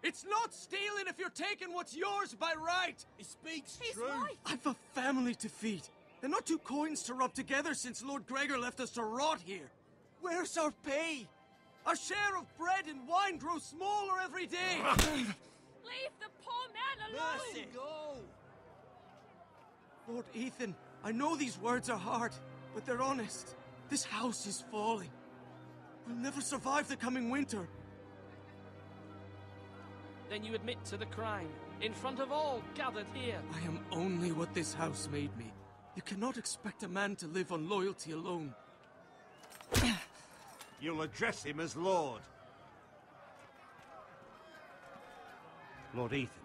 It's not stealing if you're taking what's yours by right. He speaks He's true. right. I've a family to feed, and not 2 coins to rub together since Lord Gregor left us to rot here. Where's our pay? Our share of bread and wine grows smaller every day. Leave the poor man alone! Mercy, go! Lord Ethan, I know these words are hard, but they're honest. This house is falling. We'll never survive the coming winter. Then you admit to the crime, in front of all gathered here. I am only what this house made me. You cannot expect a man to live on loyalty alone. You'll address him as Lord. Lord Ethan,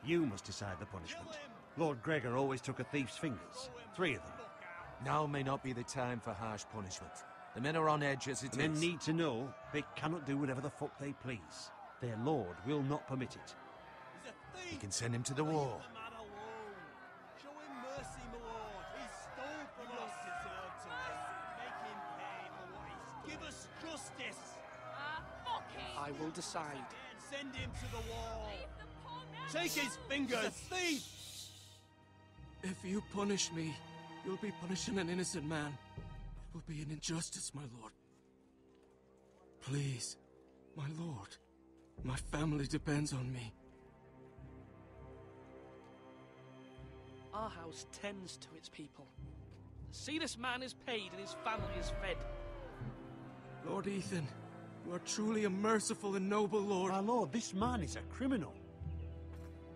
you must decide the punishment. Lord Gregor always took a thief's fingers. 3 of them. Now may not be the time for harsh punishment. The men are on edge as it is. Men need to know they cannot do whatever the fuck they please. Their lord will not permit it. We can send him to the war. Show him mercy, my lord. He stole from us. Deserve to make him pay for what he's. Give us justice. Fuck him! I will decide. Send him to the wall. Leave the poor man Take his fingers. He's a thief. If you punish me, you'll be punishing an innocent man. It will be an injustice, my lord. Please, my lord. My family depends on me. Our house tends to its people. See, this man is paid and his family is fed. Lord Ethan, you are truly a merciful and noble lord. My lord, this man is a criminal.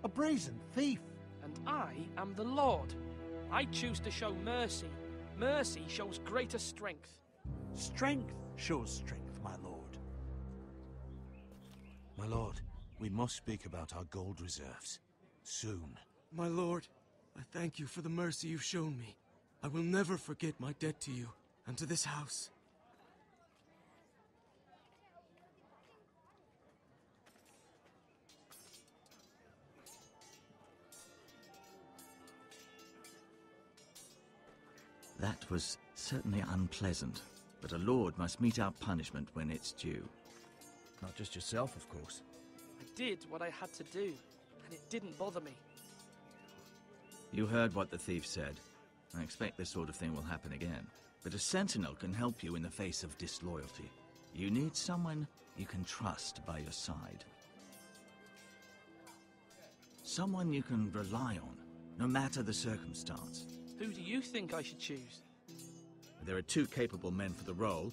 A brazen thief. And I am the Lord. I choose to show mercy. Mercy shows greater strength. Strength shows strength, my lord. My lord, we must speak about our gold reserves. Soon. My lord, I thank you for the mercy you've shown me. I will never forget my debt to you and to this house. That was certainly unpleasant, but a lord must mete out punishment when it's due. Not just yourself, of course. I did what I had to do, and it didn't bother me. You heard what the thief said. I expect this sort of thing will happen again. But a sentinel can help you in the face of disloyalty. You need someone you can trust by your side. Someone you can rely on, no matter the circumstance. Who do you think I should choose? There are two capable men for the role.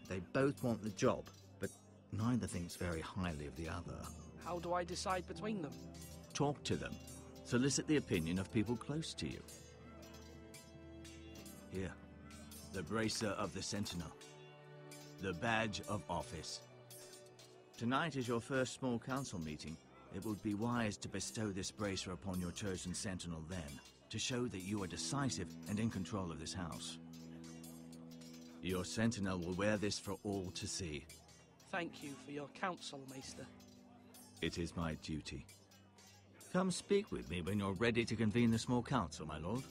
They both want the job, but neither thinks very highly of the other. How do I decide between them? Talk to them. Solicit the opinion of people close to you. Here, the bracer of the Sentinel. The badge of office. Tonight is your first small council meeting. It would be wise to bestow this bracer upon your chosen Sentinel then, to show that you are decisive and in control of this house. Your Sentinel will wear this for all to see. Thank you for your counsel, Maester. It is my duty. Come speak with me when you're ready to convene the small council, my lord.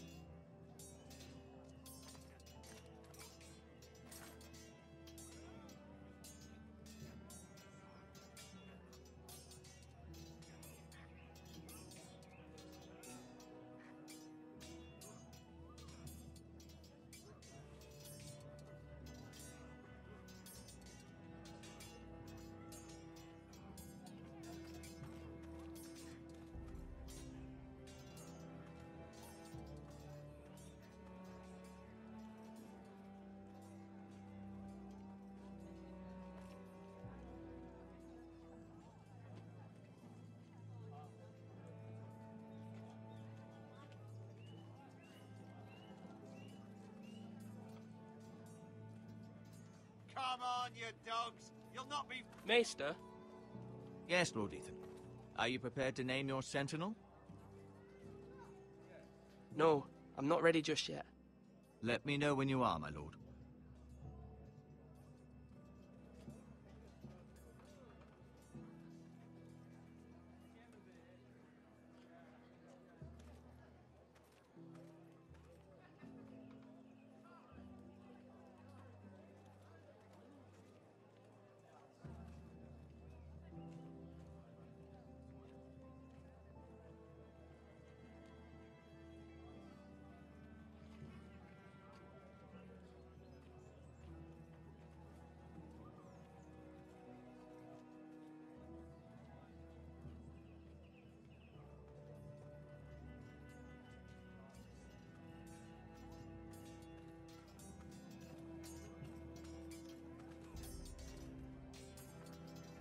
Come on, you dogs! You'll not be... Maester? Yes, Lord Ethan. Are you prepared to name your Sentinel? No, I'm not ready just yet. Let me know when you are, my lord.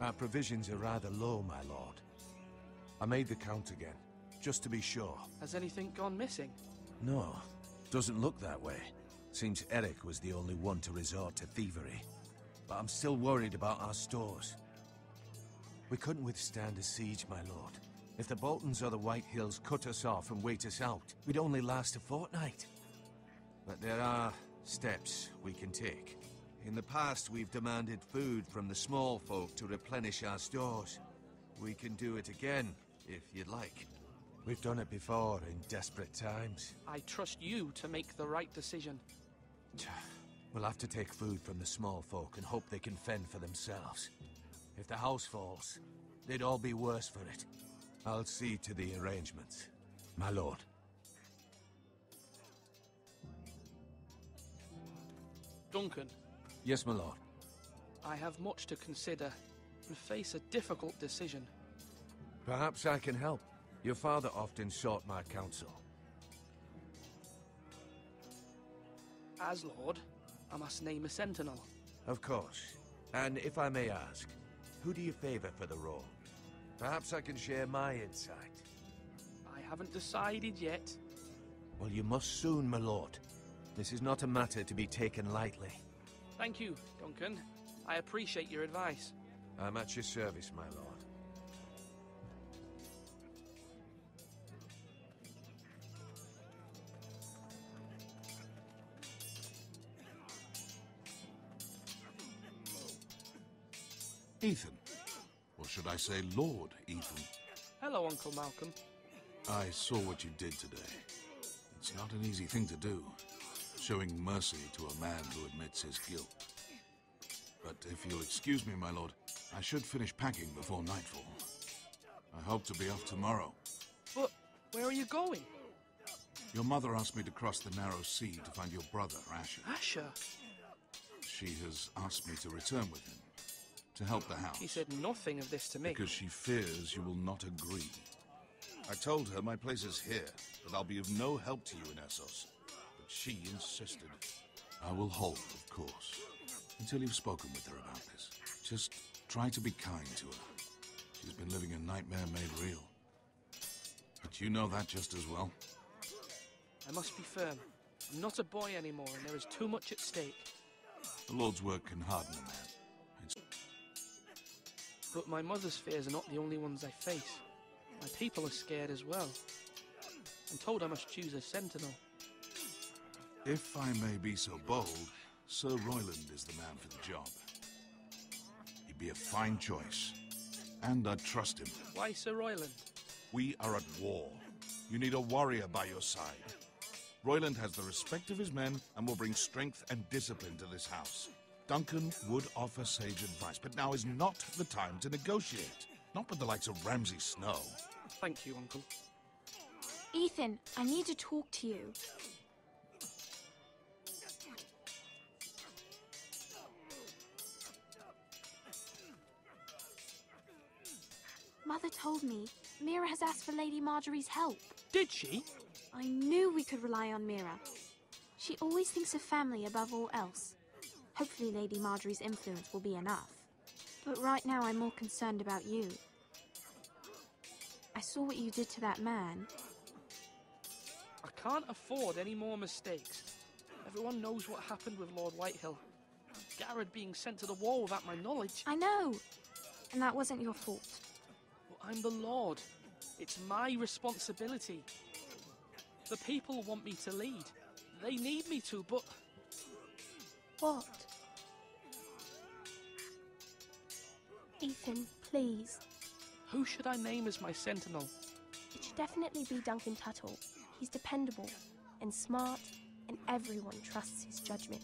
Our provisions are rather low, my lord. I made the count again, just to be sure. Has anything gone missing? No, doesn't look that way. Seems Eric was the only one to resort to thievery. But I'm still worried about our stores. We couldn't withstand a siege, my lord. If the Boltons or the White Hills cut us off and wait us out, we'd only last a fortnight. But there are steps we can take. In the past, we've demanded food from the small folk to replenish our stores. We can do it again, if you'd like. We've done it before in desperate times. I trust you to make the right decision. We'll have to take food from the small folk and hope they can fend for themselves. If the house falls, they'd all be worse for it. I'll see to the arrangements, my lord. Duncan. Yes, my lord. I have much to consider and face a difficult decision. Perhaps I can help. Your father often sought my counsel. As Lord, I must name a sentinel. Of course. And if I may ask, who do you favor for the role? Perhaps I can share my insight. I haven't decided yet. Well, you must soon, my lord. This is not a matter to be taken lightly. Thank you, Duncan. I appreciate your advice. I'm at your service, my lord. Ethan. Or should I say Lord Ethan? Hello, Uncle Malcolm. I saw what you did today. It's not an easy thing to do, showing mercy to a man who admits his guilt. But if you'll excuse me, my lord, I should finish packing before nightfall. I hope to be off tomorrow. But where are you going? Your mother asked me to cross the narrow sea to find your brother, Asher. Asher? She has asked me to return with him, to help the house. He said nothing of this to me. Because she fears you will not agree. I told her my place is here, that I'll be of no help to you in Essos. But she insisted. I will hold, of course, until you've spoken with her about this. Just try to be kind to her. She's been living a nightmare made real. But you know that just as well. I must be firm. I'm not a boy anymore, and there is too much at stake. The Lord's work can harden a man. But my mother's fears are not the only ones I face. My people are scared as well. I'm told I must choose a sentinel. If I may be so bold, Sir Royland is the man for the job. He'd be a fine choice. And I'd trust him. Why Sir Royland? We are at war. You need a warrior by your side. Royland has the respect of his men and will bring strength and discipline to this house. Duncan would offer sage advice, but now is not the time to negotiate. Not with the likes of Ramsay Snow. Thank you, Uncle. Ethan, I need to talk to you. Mother told me Mira has asked for Lady Marjorie's help. Did she? I knew we could rely on Mira. She always thinks of family above all else. Hopefully Lady Marjorie's influence will be enough. But right now I'm more concerned about you. I saw what you did to that man. I can't afford any more mistakes. Everyone knows what happened with Lord Whitehill. Garrett being sent to the war without my knowledge. I know. And that wasn't your fault. Well, I'm the Lord. It's my responsibility. The people want me to lead. They need me to, but... What? Ethan, please. Who should I name as my sentinel? It should definitely be Duncan Tuttle. He's dependable and smart, and everyone trusts his judgment.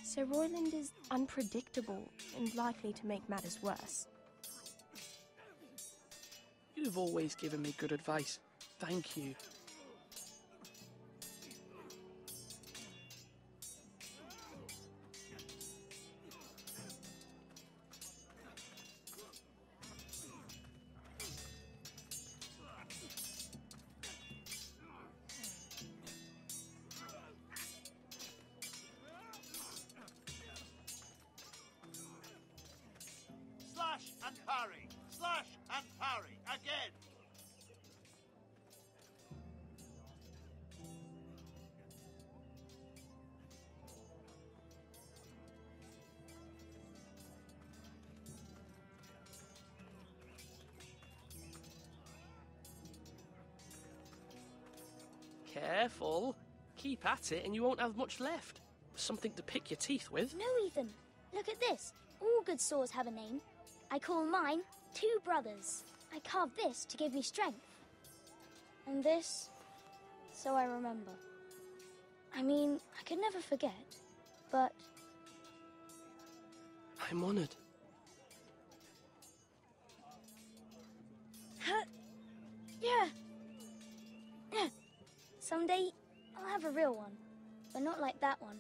Sir Royland is unpredictable and likely to make matters worse. You've always given me good advice. Thank you. Slash and parry! Slash and parry! Again! Careful. Keep at it and you won't have much left. Something to pick your teeth with. No, Ethan. Look at this. All good swords have a name. I call mine Two Brothers. I carved this to give me strength. And this, so I remember. I mean, I could never forget, but... I'm honored. Huh? Yeah. Yeah. Someday, I'll have a real one. But not like that one.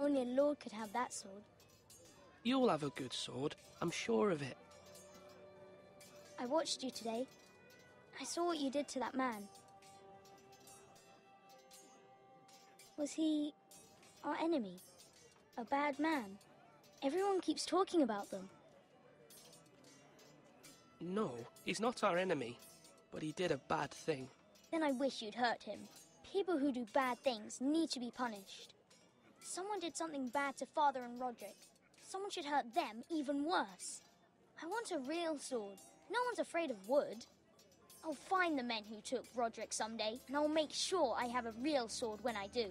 Only a lord could have that sword. You'll have a good sword. I'm sure of it. I watched you today. I saw what you did to that man. Was he our enemy? A bad man? Everyone keeps talking about them. No, he's not our enemy, but he did a bad thing. Then I wish you'd hurt him. People who do bad things need to be punished. Someone did something bad to Father and Roderick. Someone should hurt them even worse. I want a real sword. No one's afraid of wood. I'll find the men who took Roderick someday, and I'll make sure I have a real sword when I do.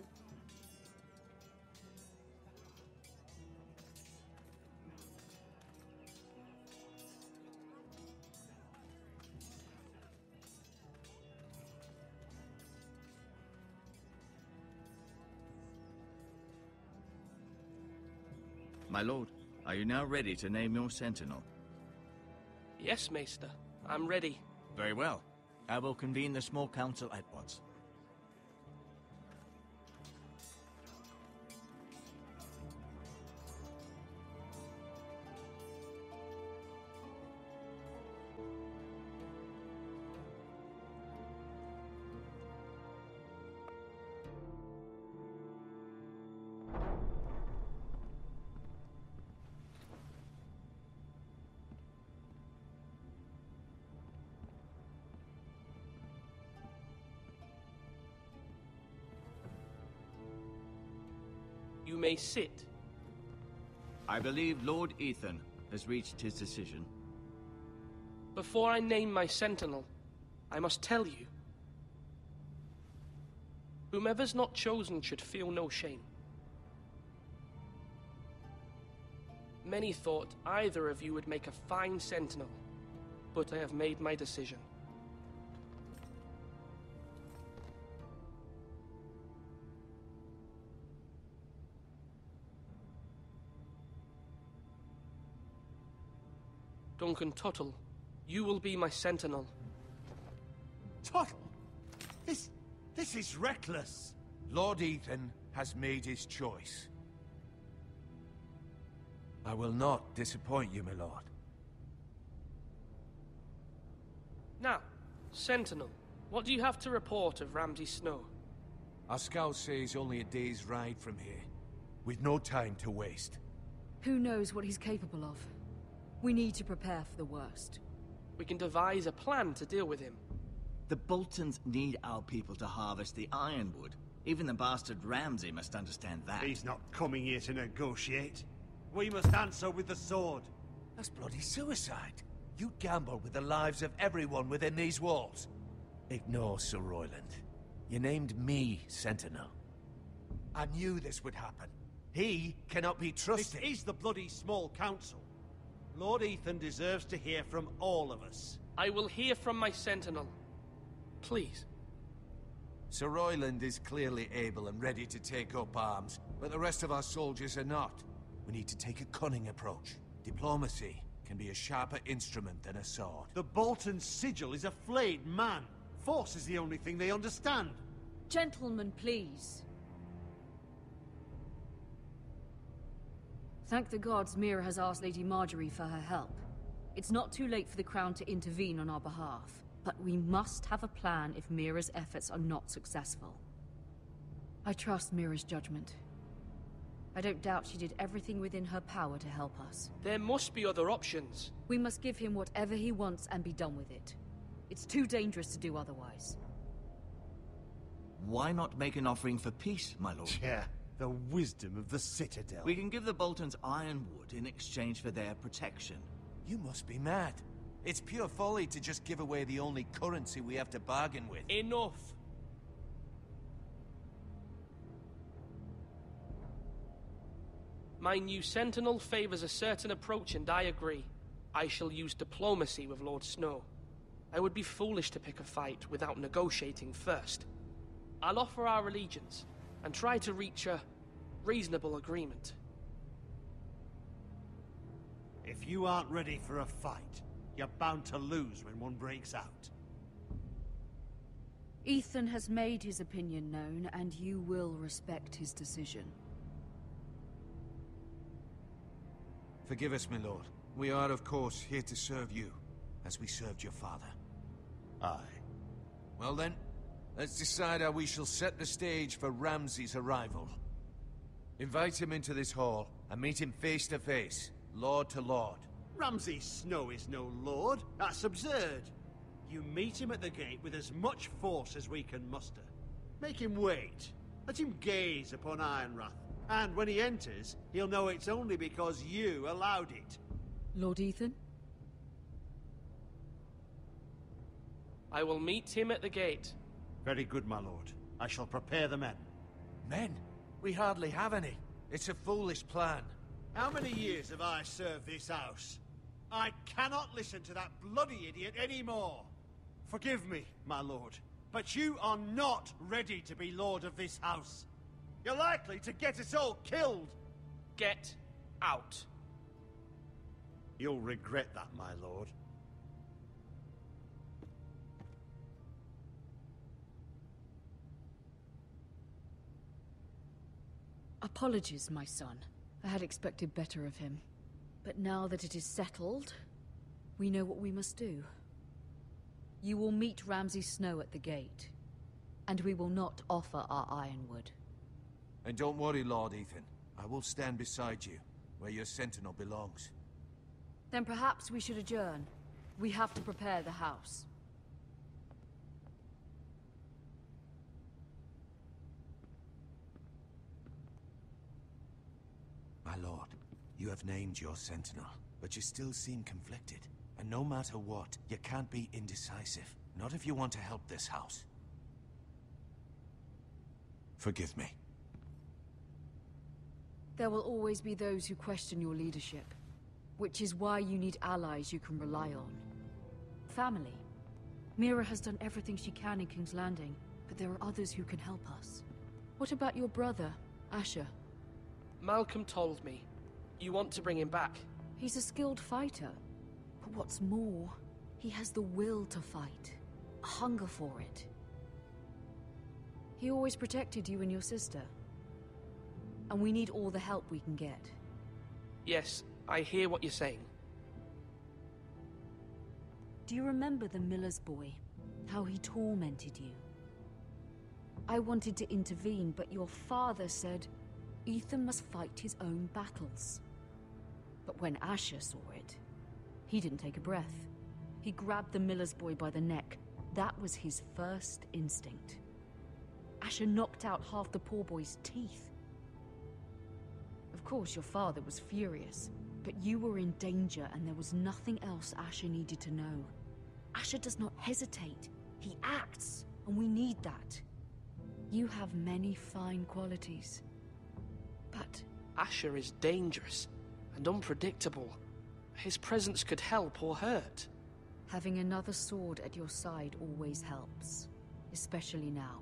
My lord, Are you now ready to name your sentinel? Yes, Maester. I'm ready. Very well. I will convene the small council at once. You may sit. I believe Lord Ethan has reached his decision. Before I name my sentinel, I must tell you. Whomever's not chosen should feel no shame. Many thought either of you would make a fine sentinel, but I have made my decision. Duncan Tuttle, you will be my sentinel. Tuttle? This is reckless. Lord Ethan has made his choice. I will not disappoint you, my lord. Now, Sentinel, what do you have to report of Ramsay Snow? Our scouts say he's only a day's ride from here, with no time to waste. Who knows what he's capable of? We need to prepare for the worst. We can devise a plan to deal with him. The Boltons need our people to harvest the ironwood. Even the bastard Ramsay must understand that. He's not coming here to negotiate. We must answer with the sword. That's bloody suicide. You gamble with the lives of everyone within these walls. Ignore Sir Royland. You named me Sentinel. I knew this would happen. He cannot be trusted. This is the bloody small council. Lord Ethan deserves to hear from all of us. I will hear from my sentinel. Please. Sir Royland is clearly able and ready to take up arms, but the rest of our soldiers are not. We need to take a cunning approach. Diplomacy can be a sharper instrument than a sword. The Bolton sigil is a flayed man. Force is the only thing they understand. Gentlemen, please. Thank the gods Mira has asked Lady Marjorie for her help. It's not too late for the Crown to intervene on our behalf, but we must have a plan if Mira's efforts are not successful. I trust Mira's judgment. I don't doubt she did everything within her power to help us. There must be other options. We must give him whatever he wants and be done with it. It's too dangerous to do otherwise. Why not make an offering for peace, my lord? Yeah, the wisdom of the Citadel. We can give the Boltons ironwood in exchange for their protection. You must be mad. It's pure folly to just give away the only currency we have to bargain with. Enough! My new sentinel favors a certain approach, and I agree. I shall use diplomacy with Lord Snow. I would be foolish to pick a fight without negotiating first. I'll offer our allegiance, and try to reach a reasonable agreement. If you aren't ready for a fight, you're bound to lose when one breaks out. Ethan has made his opinion known, and you will respect his decision. Forgive us, my lord. We are, of course, here to serve you, as we served your father. Aye. Well then, let's decide how we shall set the stage for Ramsay's arrival. Invite him into this hall, and meet him face to face, lord to lord. Ramsay Snow is no lord. That's absurd. You meet him at the gate with as much force as we can muster. Make him wait. Let him gaze upon Ironrath. And when he enters, he'll know it's only because you allowed it. Lord Ethan? I will meet him at the gate. Very good, my lord. I shall prepare the men. Men? We hardly have any. It's a foolish plan. How many years have I served this house? I cannot listen to that bloody idiot anymore. Forgive me, my lord, but you are not ready to be lord of this house. You're likely to get us all killed. Get out. You'll regret that, my lord. Apologies, my son. I had expected better of him. But now that it is settled, we know what we must do. You will meet Ramsay Snow at the gate, and we will not offer our ironwood. And don't worry, Lord Ethan. I will stand beside you, where your sentinel belongs. Then perhaps we should adjourn. We have to prepare the house. My lord, you have named your sentinel, but you still seem conflicted. And no matter what, you can't be indecisive. Not if you want to help this house. Forgive me. There will always be those who question your leadership, which is why you need allies you can rely on. Family. Mira has done everything she can in King's Landing, but there are others who can help us. What about your brother, Asher? Malcolm told me. You want to bring him back? He's a skilled fighter. But what's more, he has the will to fight. A hunger for it. He always protected you and your sister. And we need all the help we can get. Yes, I hear what you're saying. Do you remember the miller's boy? How he tormented you? I wanted to intervene, but your father said Ethan must fight his own battles. But when Asher saw it, he didn't take a breath. He grabbed the miller's boy by the neck. That was his first instinct. Asher knocked out half the poor boy's teeth. Of course, your father was furious, but you were in danger and there was nothing else Asher needed to know. Asher does not hesitate. He acts, and we need that. You have many fine qualities, but... Asher is dangerous and unpredictable. His presence could help or hurt. Having another sword at your side always helps, especially now.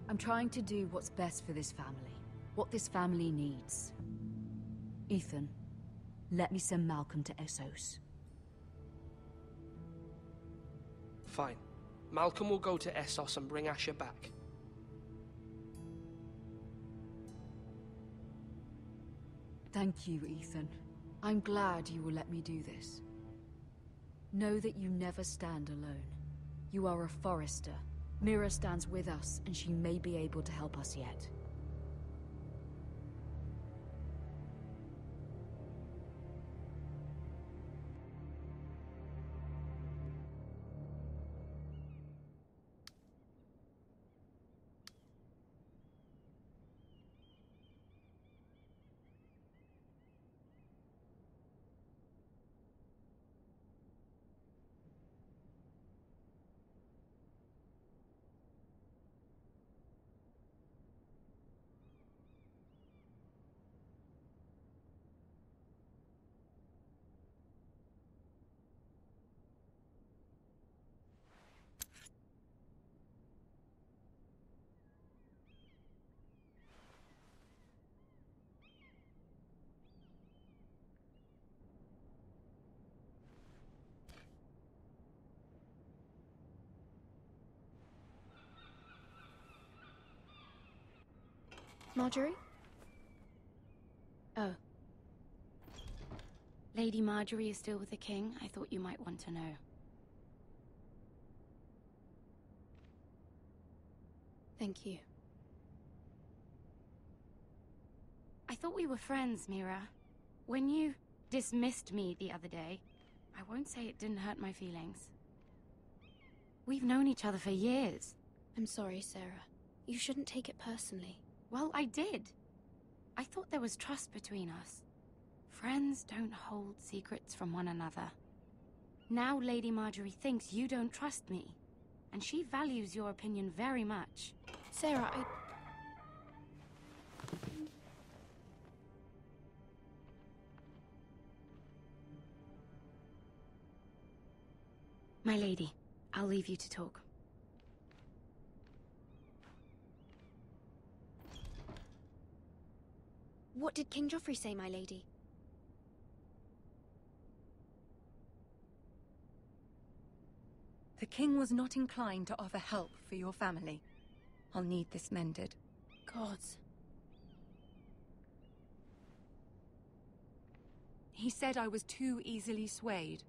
I'm trying to do what's best for this family, what this family needs. Ethan, let me send Malcolm to Essos. Fine. Malcolm will go to Essos and bring Asher back. Thank you, Ethan. I'm glad you will let me do this. Know that you never stand alone. You are a Forrester. Mira stands with us, and she may be able to help us yet. Marjorie? Oh. Lady Marjorie is still with the king? I thought you might want to know. Thank you. I thought we were friends, Mira. When you dismissed me the other day, I won't say it didn't hurt my feelings. We've known each other for years. I'm sorry, Sarah. You shouldn't take it personally. Well, I did. I thought there was trust between us. Friends don't hold secrets from one another. Now Lady Marjorie thinks you don't trust me, and she values your opinion very much. Sarah, My lady, I'll leave you to talk. What did King Joffrey say, my lady? The king was not inclined to offer help for your family. I'll need this mended. Gods. He said I was too easily swayed.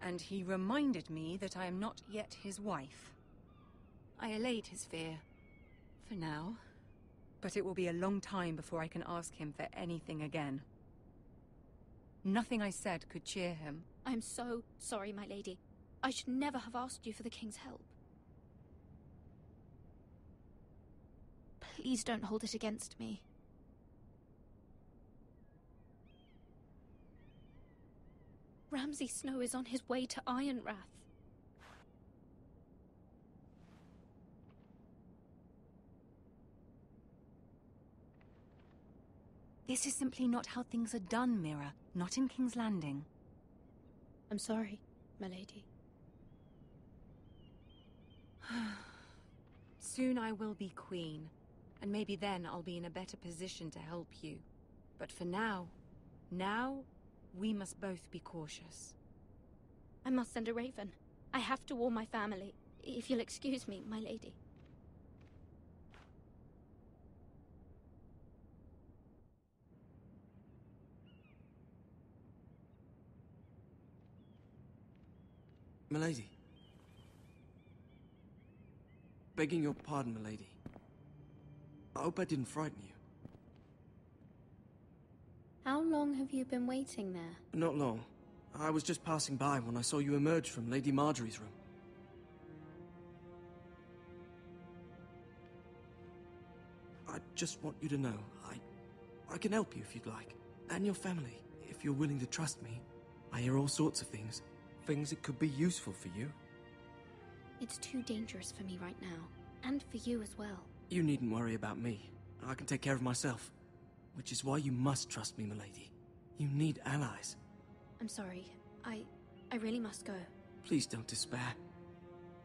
And he reminded me that I am not yet his wife. I allayed his fear. For now. But it will be a long time before I can ask him for anything again. Nothing I said could cheer him. I'm so sorry, my lady. I should never have asked you for the king's help. Please don't hold it against me. Ramsay Snow is on his way to Ironrath. This is simply not how things are done, Mira. Not in King's Landing. I'm sorry, my lady. Soon I will be queen, and maybe then I'll be in a better position to help you. But for now, we must both be cautious. I must send a raven. I have to warn my family. If you'll excuse me, my lady. Milady. Begging your pardon, milady. I hope I didn't frighten you. How long have you been waiting there? Not long. I was just passing by when I saw you emerge from Lady Marjorie's room. I just want you to know, I can help you if you'd like. And your family, if you're willing to trust me. I hear all sorts of things. Things that could be useful for you. It's too dangerous for me right now. And for you as well. You needn't worry about me. I can take care of myself. Which is why you must trust me, milady. You need allies. I'm sorry. I really must go. Please don't despair.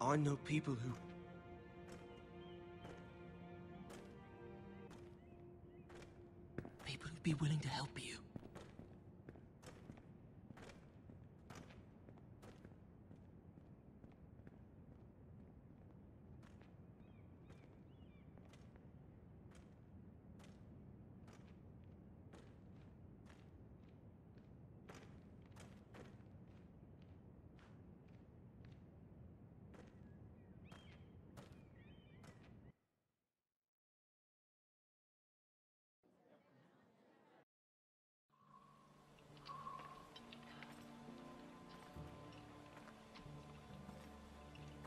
I know people who... People who'd be willing to help you.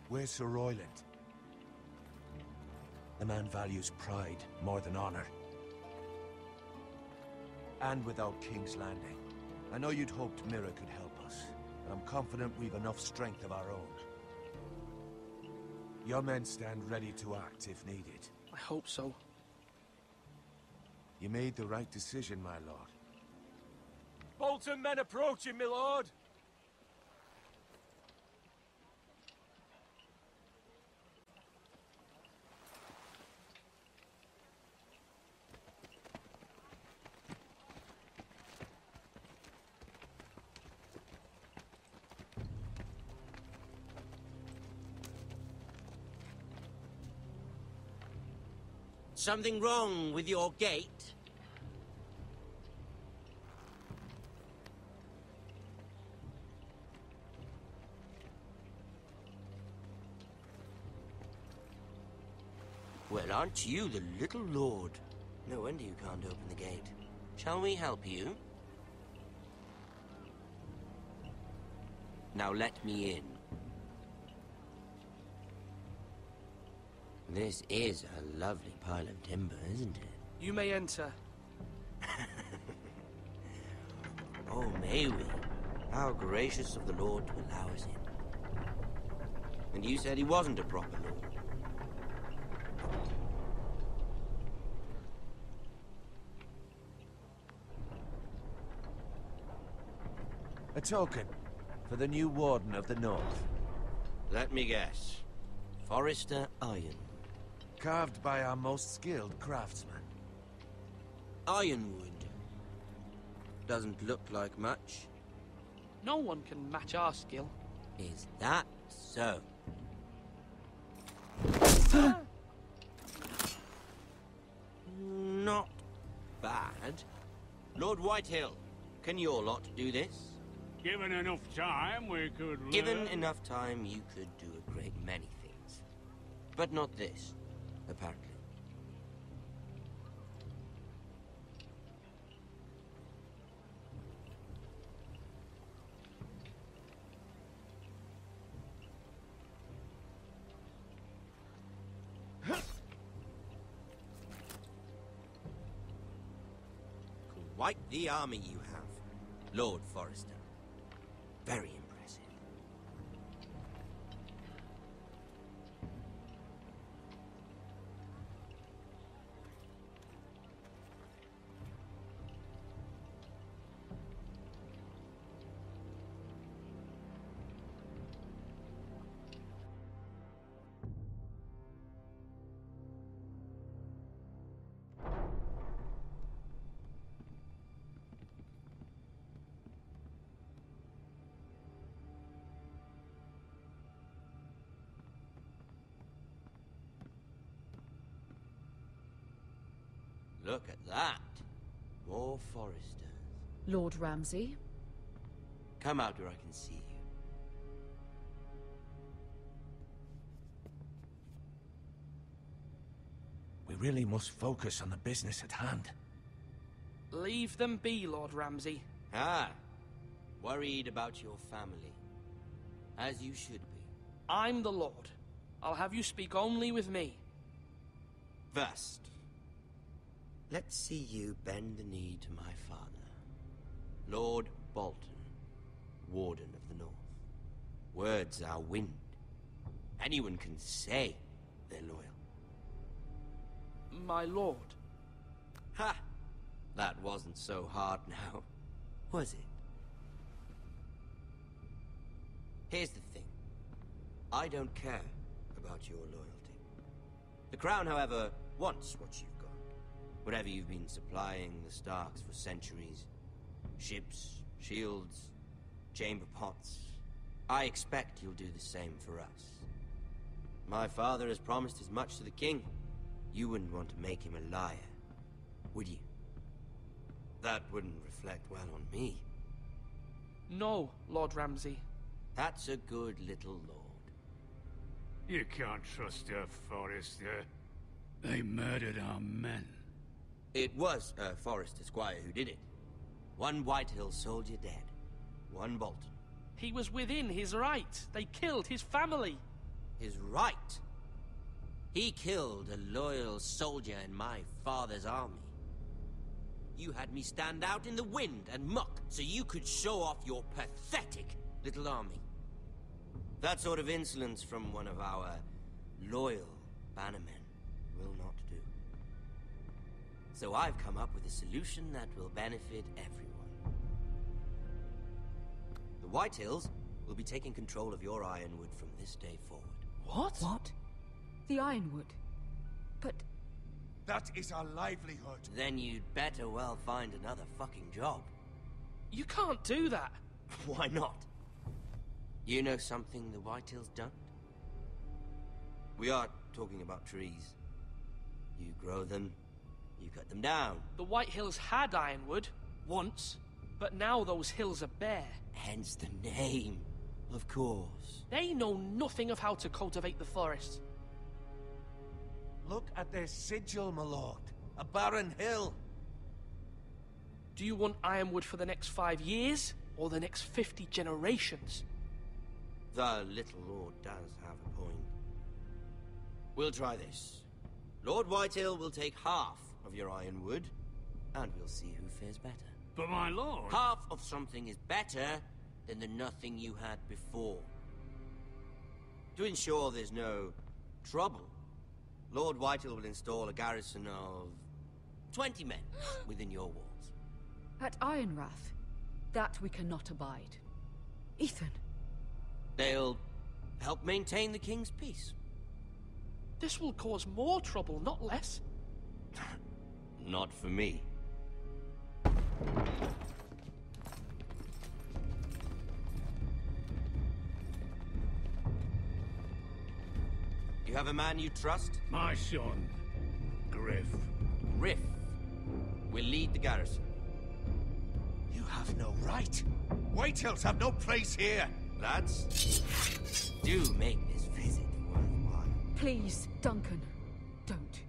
Where's Sir Royland? The man values pride more than honor. And without King's Landing. I know you'd hoped Mira could help us, but I'm confident we've enough strength of our own. Your men stand ready to act if needed. I hope so. You made the right decision, my lord. Bolton men approaching, my lord! Something wrong with your gate? Well, aren't you the little lord? No wonder you can't open the gate. Shall we help you? Now let me in. This is a lovely pile of timber, isn't it? You may enter. Oh, may we? How gracious of the Lord to allow us in. And you said he wasn't a proper lord. A token for the new Warden of the North. Let me guess. Forrester Iron. Carved by our most skilled craftsman. Ironwood. Doesn't look like much. No one can match our skill. Is that so? Not bad. Lord Whitehill, can your lot do this? Given enough time, we could learn. Given enough time, you could do a great many things. But not this, apparently. Quite the army you have, Lord Forrester. Very impressive. Look at that. More Forresters. Lord Ramsay? Come out where I can see you. We really must focus on the business at hand. Leave them be, Lord Ramsay. Ah, worried about your family. As you should be. I'm the Lord. I'll have you speak only with me. First, let's see you bend the knee to my father, Lord Bolton, Warden of the North. Words are wind. Anyone can say they're loyal. My lord. Ha! That wasn't so hard now, was it? Here's the thing. I don't care about your loyalty. The Crown, however, wants what you've got. Whatever you've been supplying the Starks for centuries. Ships, shields, chamber pots. I expect you'll do the same for us. My father has promised as much to the king. You wouldn't want to make him a liar, would you? That wouldn't reflect well on me. No, Lord Ramsay. That's a good little lord. You can't trust her, Forrester. They murdered our men. It was a Forrester squire who did it. One Whitehill soldier dead. One Bolton. He was within his right. They killed his family. His right? He killed a loyal soldier in my father's army. You had me stand out in the wind and muck so you could show off your pathetic little army. That sort of insolence from one of our loyal bannermen will not do. So I've come up with a solution that will benefit everyone. The Whitehills will be taking control of your Ironwood from this day forward. What? What? The Ironwood? But... That is our livelihood. Then you'd better well find another fucking job. You can't do that. Why not? You know something the Whitehills don't? We are talking about trees. You grow them, you cut them down. The Whitehills had Ironwood, once, but now those hills are bare. Hence the name, of course. They know nothing of how to cultivate the forest. Look at their sigil, my lord. A barren hill. Do you want Ironwood for the next 5 years, or the next 50 generations? The little lord does have a point. We'll try this. Lord Whitehill will take half of your Ironwood, and we'll see who fares better. But my lord... Half of something is better than the nothing you had before. To ensure there's no trouble, Lord Whitehill will install a garrison of 20 men within your walls. At Ironrath? That we cannot abide. Ethan. They'll help maintain the king's peace. This will cause more trouble, not less. Not for me. You have a man you trust? My son, Griff. Griff will lead the garrison. You have no right. Whitehills have no place here. Lads, do make this visit worthwhile. Please, Duncan, don't.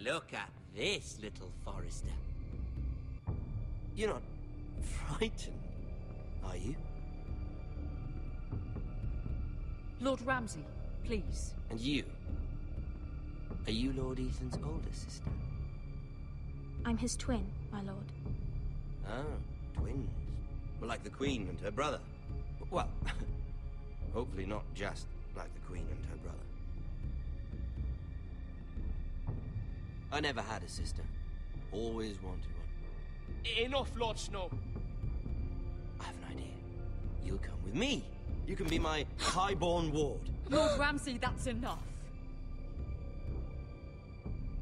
Look at this, little Forrester. You're not frightened, are you? Lord Ramsay, please. And you? Are you Lord Ethan's older sister? I'm his twin, my lord. Ah, twins. Well, like the Queen and her brother. Well, hopefully not just like the Queen and her brother. I never had a sister. Always wanted one. Enough, Lord Snow. I have an idea. You'll come with me. You can be my highborn ward. Lord Ramsay, that's enough.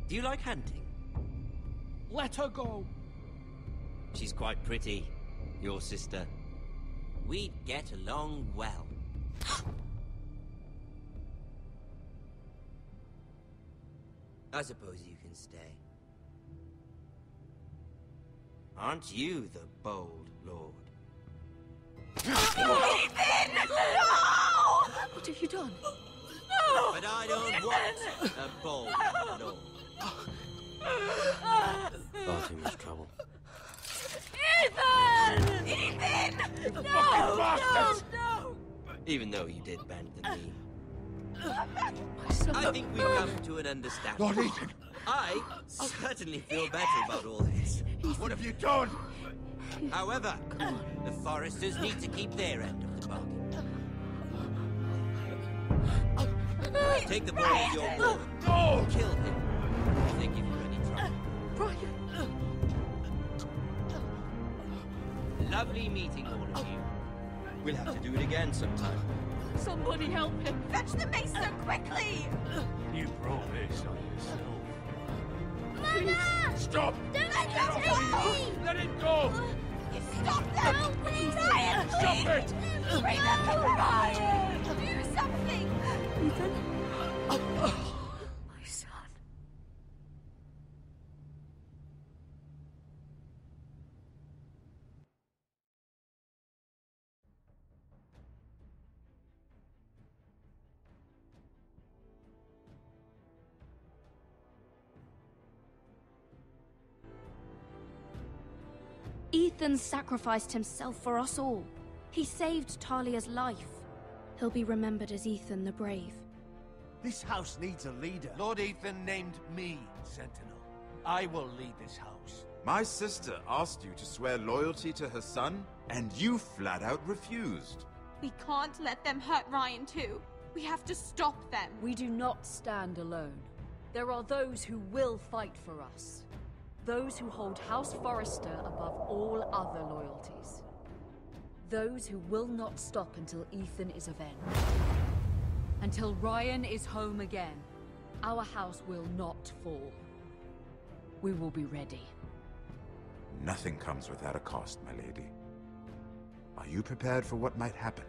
Do you like hunting? Let her go. She's quite pretty, your sister. We'd get along well. I suppose you can stay. Aren't you the bold lord? Ethan! No! What have you done? No! But I don't want a bold lord. Far too much trouble. Ethan! Ethan! You No! fucking bastard! No! Even though you did bend the knee. My son. I think we've come to an understanding. Lord Ethan! I certainly feel better about all this. What have you done? However, the Foresters need to keep their end of the bargain. Take the boy as your ward. No! Kill him if they give you any trouble. Brian! Lovely meeting all of you. We'll have to do it again sometime. Somebody help him! Fetch the maester quickly! You brought this on yourself. Mama! Stop! Don't let him take me! Let it go! Stop them! No, please! Brian, Stop please! it! Bring them to Brian! Do something! Ethan? My son. Ethan sacrificed himself for us all. He saved Talia's life. He'll be remembered as Ethan the Brave. This house needs a leader. Lord Ethan named me Sentinel. I will lead this house. My sister asked you to swear loyalty to her son, and you flat out refused. We can't let them hurt Ryan too. We have to stop them. We do not stand alone. There are those who will fight for us. Those who hold House Forrester above all other loyalties. Those who will not stop until Ethan is avenged. Until Ryan is home again, our house will not fall. We will be ready. Nothing comes without a cost, my lady. Are you prepared for what might happen?